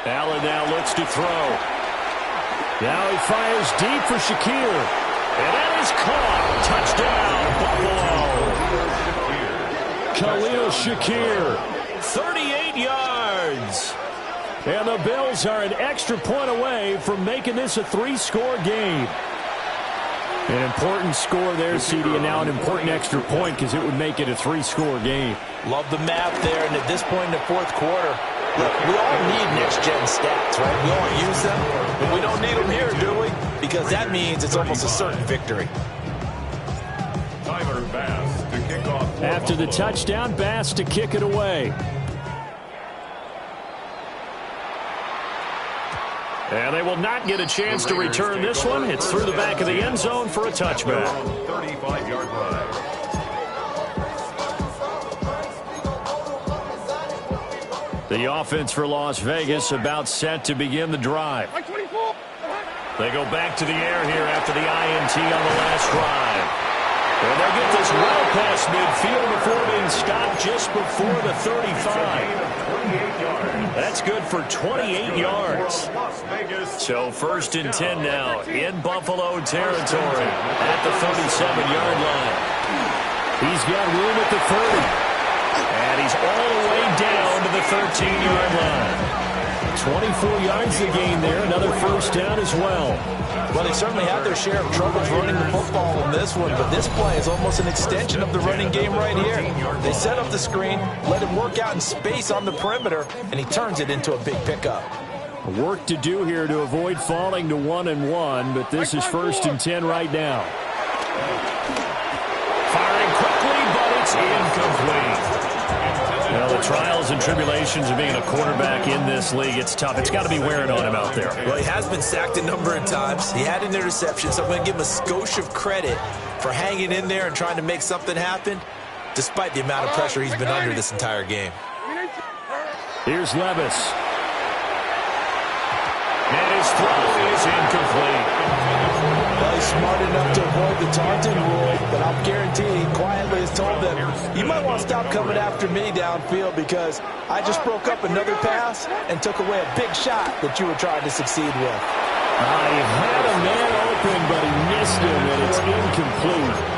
Allen now looks to throw. Now he fires deep for Shakir. And that is caught. Touchdown, Buffalo. Khalil Shakir, 38 yards. And the Bills are an extra point away from making this a 3-score game. An important score there, CD, and now an important extra point because it would make it a 3-score game. Love the math there, and at this point in the fourth quarter, look, we all need next-gen stats, right? We all use them, but we don't need them here, do we? Because that means it's almost a certain victory. Tyler Bass to kick off. After the touchdown, Bass to kick it away. And they will not get a chance to return this one. It's through the back of the end zone for a touchback. 35-yard line. The offense for Las Vegas about set to begin the drive. They go back to the air here after the INT on the last drive. And they'll get this well past midfield before being stopped just before the 35. That's good for 28 yards. So 1st and 10 now in Buffalo territory at the 37-yard line. He's got room at the 30. And he's all the way down to the 13-yard line. 24 yards a gain there. Another first down as well. Well, they certainly had their share of troubles running the football in this one, but this play is almost an extension of the running game right here. They set up the screen, let him work out in space on the perimeter, and he turns it into a big pickup. Work to do here to avoid falling to 1-1, but this is 1st and 10 right now. Firing quickly, but it's incomplete. Well, the trials and tribulations of being a quarterback in this league, it's tough. It's got to be wearing on him out there. Well, he has been sacked a number of times. He had an interception, so I'm going to give him a skosh of credit for hanging in there and trying to make something happen, despite the amount of pressure he's been under this entire game. Here's Levis. And his throw is incomplete. Well, he's smart enough to avoid the taunting rule, but I'll guarantee he quietly has told them, you might want to stop coming after me downfield because I just broke up another pass and took away a big shot that you were trying to succeed with. He had a man open, but he missed him, and it's incomplete.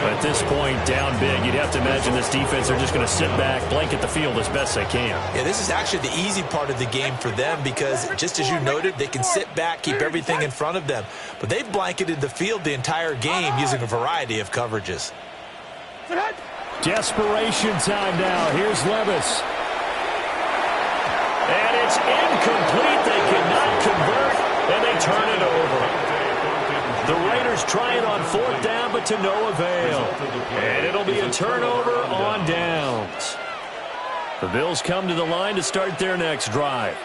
At this point, down big, you'd have to imagine this defense are just going to sit back, blanket the field as best they can. Yeah, this is actually the easy part of the game for them because, just as you noted, they can sit back, keep everything in front of them. But they've blanketed the field the entire game using a variety of coverages. Desperation time now. Here's Levis. And it's incomplete. They cannot convert, and they turn it over. The Raiders try it on 4th down, but to no avail. And it'll be a turnover on downs. The Bills come to the line to start their next drive.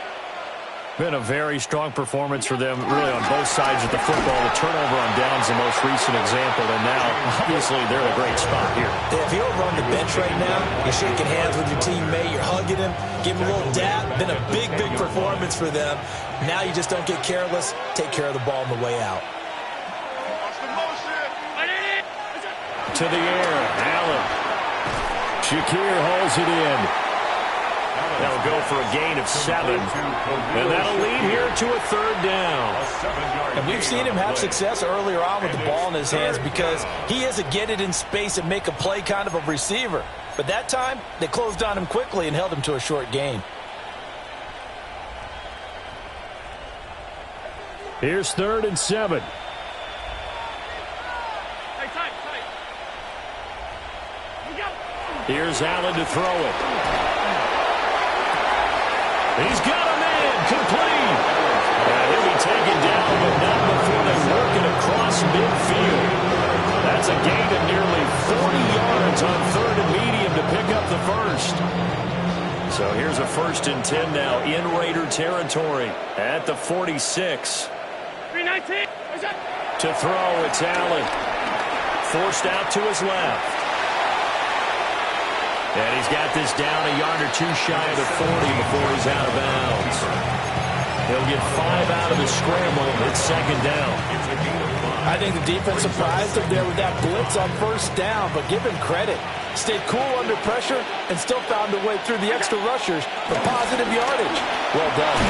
Been a very strong performance for them, really, on both sides of the football. The turnover on downs, the most recent example, and now, obviously, they're in a great spot here. Yeah, if you're over on the bench right now, you're shaking hands with your teammate, you're hugging him, give him a little dap. Been a big, big performance for them. Now you just don't get careless. Take care of the ball on the way out. To the air, Allen. Shakir hauls it in. That'll go for a gain of 7. And that'll lead here to a 3rd down. And we've seen him have success earlier on with the ball in his hands because he is a get it in space and make a play kind of a receiver. But that time, they closed on him quickly and held him to a short gain. Here's 3rd and 7. Here's Allen to throw it. He's got a man, complete. And he'll be taken down, but not before they work it across midfield. That's a gain of nearly 40 yards on 3rd and medium to pick up the first. So here's a 1st and 10 now in Raider territory at the 46. 319. To throw, it's Allen. Forced out to his left. And he's got this down a yard or 2 shy of the 40 before he's out of bounds. He'll get 5 out of the scramble. It's 2nd down. I think the defense surprised him there with that blitz on 1st down, but give him credit. Stayed cool under pressure and still found a way through the extra rushers for positive yardage. Well done.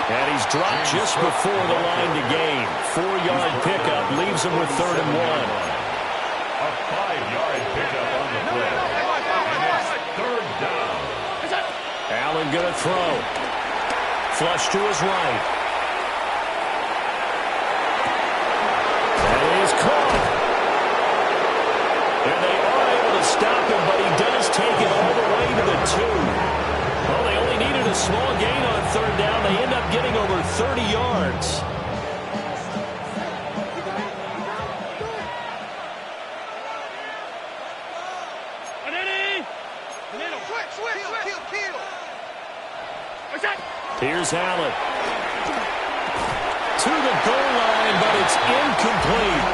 And he's dropped just before the line to gain. 4-yard pickup leaves him with 3rd and 1. A 5-yard pickup on the play. And it's 3rd down. Allen going to throw. Flush to his right. That is caught. And they are able to stop him, but he does take it all the way to the 2. Well, they only needed a small gain on 3rd down. They end up getting over 30 yards. Here's Allen. To the goal line, but it's incomplete.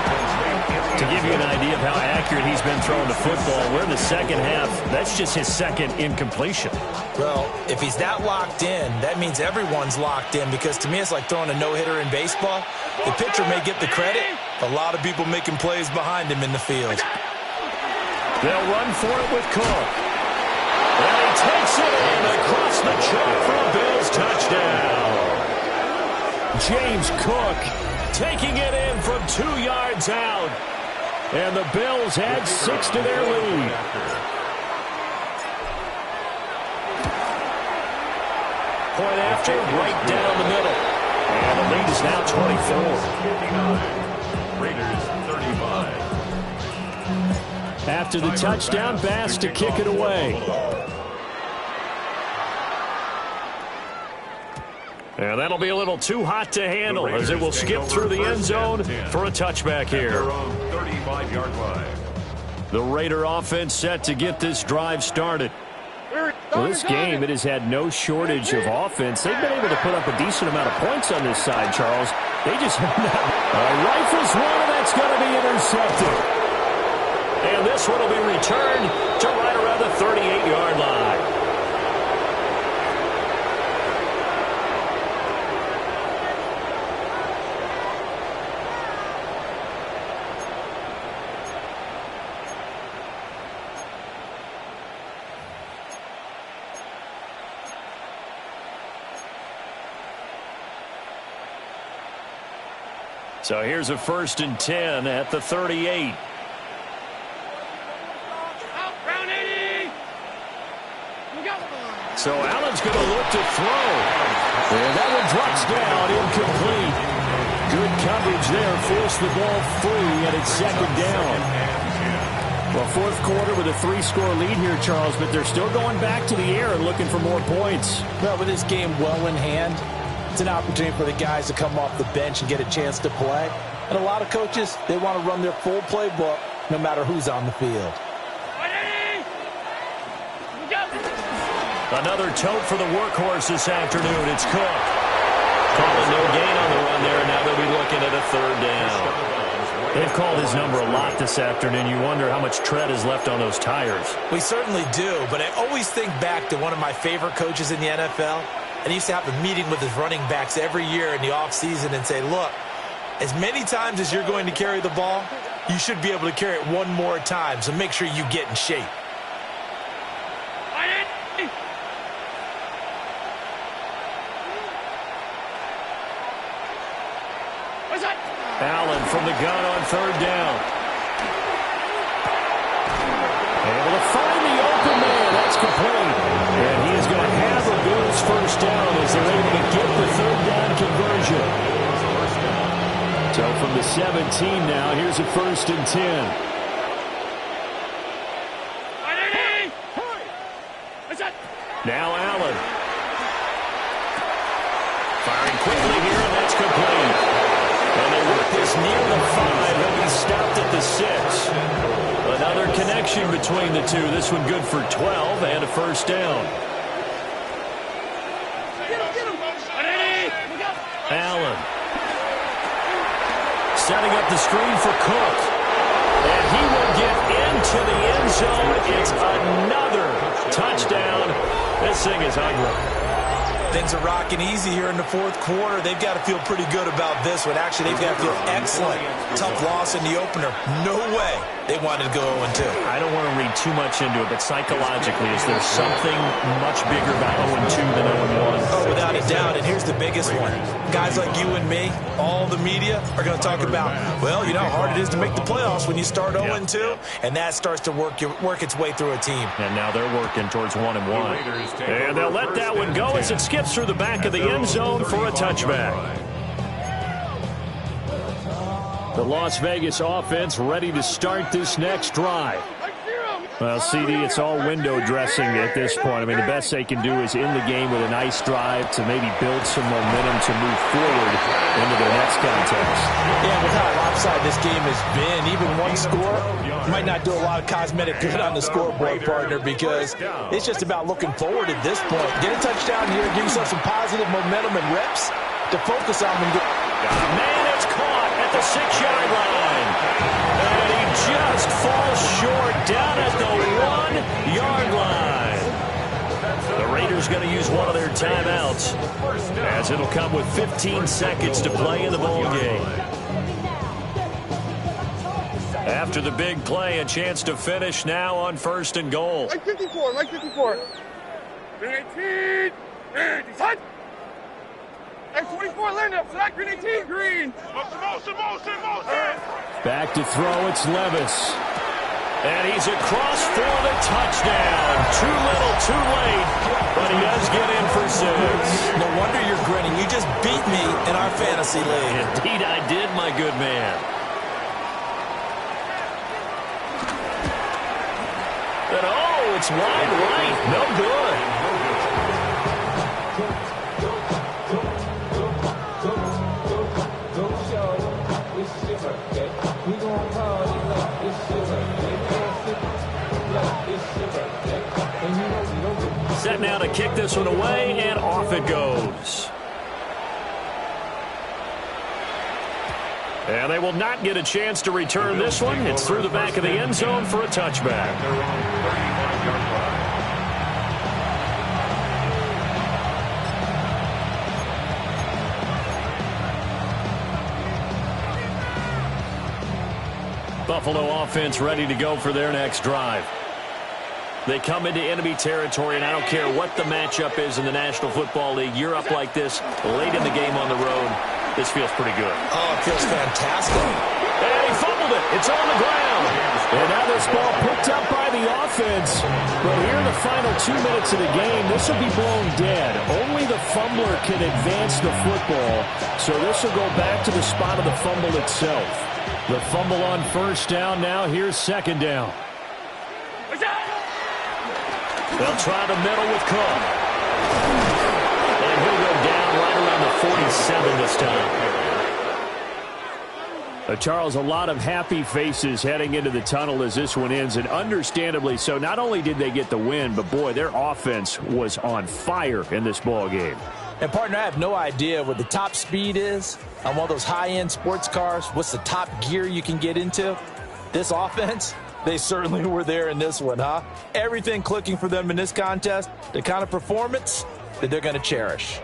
To give you an idea of how accurate he's been throwing the football, we're in the 2nd half. That's just his 2nd incompletion. Well, if he's that locked in, that means everyone's locked in, because to me it's like throwing a no-hitter in baseball. The pitcher may get the credit. A lot of people making plays behind him in the field. They'll run for it with Cook. And he takes it in across the chalk for a Bills touchdown. James Cook taking it in from 2 yards out. And the Bills add 6 to their lead. Point after, right down the middle. And the lead is now 24. 59. Raiders 35. After the touchdown, Bass to kick it away. And that'll be a little too hot to handle as it will skip through the end zone for a touchback here. 35-yard line. The Raider offense set to get this drive started. Well, this game, it has had no shortage of offense. They've been able to put up a decent amount of points on this side, Charles. They just have not. Rifles one, and that's going to be intercepted. And this one will be returned to right around the 38-yard line. So here's a 1st and 10 at the 38. So Allen's going to look to throw. And that one drops down, incomplete. Good coverage there, forced the ball free, and it's 2nd down. Well, 4th quarter with a 3-score lead here, Charles, but they're still going back to the air and looking for more points. Well, with this game well in hand, it's an opportunity for the guys to come off the bench and get a chance to play. And a lot of coaches, they want to run their full playbook no matter who's on the field. Another tote for the workhorse this afternoon. It's Cook. Calling no gain on the run there, and now they'll be looking at a 3rd down. They've called his number a lot this afternoon. You wonder how much tread is left on those tires. We certainly do, but I always think back to one of my favorite coaches in the NFL. And he used to have a meeting with his running backs every year in the offseason and say, look, as many times as you're going to carry the ball, you should be able to carry it one more time, so make sure you get in shape. Allen from the gun on 3rd down. Able to find the open man. That's complete. And he is going to have a Bills 1st down as they're able to get the 3rd down conversion. the 17 now. Here's a 1st and 10. Now Allen. Firing quickly here, and that's complete. And they work this near the 5. He'll be stopped at the 6. Another connection between the two. This one good for 12 and a 1st down. Allen. Setting up the screen for Cook. And he will get into the end zone. It's another touchdown. This thing is ugly. Things are rocking easy here in the 4th quarter. They've got to feel pretty good about this one. Actually, they've got to feel excellent. Tough loss in the opener. No way they wanted to go 0-2. I don't want to read too much into it, but psychologically, is there something much bigger about 0-2 than 0-1? Oh, without a doubt, and here's the biggest one. Guys like you and me, all the media, are going to talk about, well, you know how hard it is to make the playoffs when you start 0-2, and that starts to work its way through a team. And now they're working towards 1-1. And they'll let that one go as it skips through the back of the end zone for a touchback. The Las Vegas offense ready to start this next drive. Well, CD, it's all window dressing at this point. I mean, the best they can do is end the game with a nice drive to maybe build some momentum to move forward into their next contest. Yeah, with how lopsided this game has been, even one score might not do a lot of cosmetic good on the scoreboard, partner, because it's just about looking forward at this point. Get a touchdown here, give yourself some positive momentum and reps to focus on them. Man, it's caught at the 6-yard line. And he just falls short down at the 1-yard line. The Raiders going to use one of their timeouts, as it'll come with 15 seconds to play in the ball game. After the big play, a chance to finish now on 1st and goal. Like 54, like 54. 18, decide. Like 24, land up, select green 18, green. Motion. Back to throw, it's Levis. And he's across for the touchdown. Too little, too late, but he does get in for 6. No wonder you're grinning. You just beat me in our fantasy league. Indeed I did, my good man. And oh, it's wide right. No good. Set now to kick this one away, and off it goes. And they will not get a chance to return this one. It's through the back of the end zone for a touchback. Buffalo offense ready to go for their next drive. They come into enemy territory, and I don't care what the matchup is in the National Football League. You're up like this late in the game on the road. This feels pretty good. Oh, it feels fantastic. And he fumbled it. It's on the ground. And now this ball picked up by the offense. But here in the final 2 minutes of the game, this will be blown dead. Only the fumbler can advance the football. So this will go back to the spot of the fumble itself. The fumble on 1st down. Now here's 2nd down. They'll try the middle with Cook. And he'll go down right around the 47 this time. Charles, a lot of happy faces heading into the tunnel as this one ends, and understandably so. Not only did they get the win, but, boy, their offense was on fire in this ball game. And, partner, I have no idea what the top speed is on one of those high-end sports cars. What's the top gear you can get into? This offense, they certainly were there in this one, huh? Everything clicking for them in this contest, the kind of performance that they're going to cherish.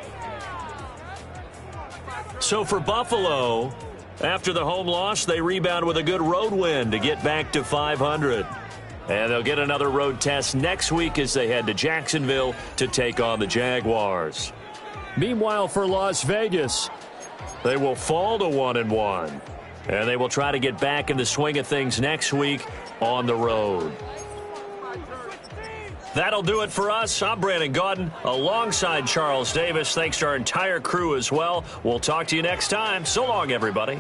So for Buffalo, after the home loss, they rebound with a good road win to get back to 500. And they'll get another road test next week as they head to Jacksonville to take on the Jaguars. Meanwhile, for Las Vegas, they will fall to 1-1. And they will try to get back in the swing of things next week on the road. That'll do it for us. I'm Brandon Gaudin alongside Charles Davis. Thanks to our entire crew as well. We'll talk to you next time. So long, everybody.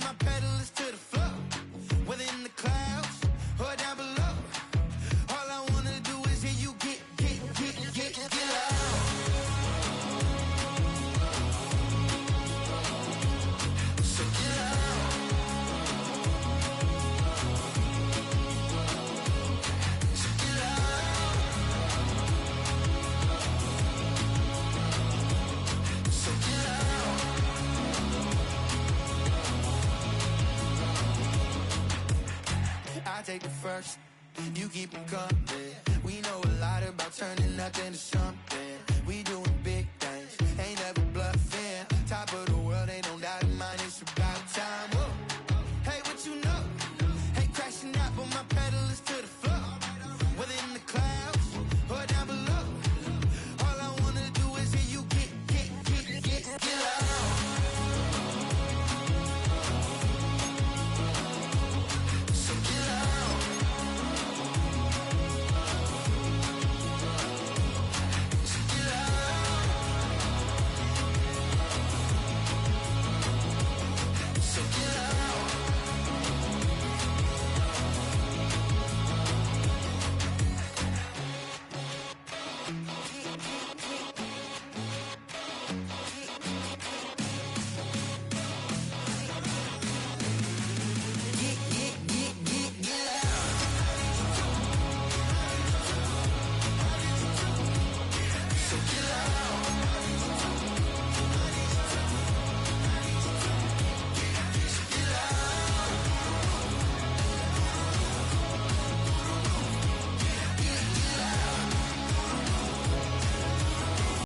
my pedal is to the floor. Whether in the clouds or down below. All I wanna do is hear you get loud. So get loud. So get loud. So get loud. I take the first, you keep them coming. We know a lot about turning nothing to something. We doing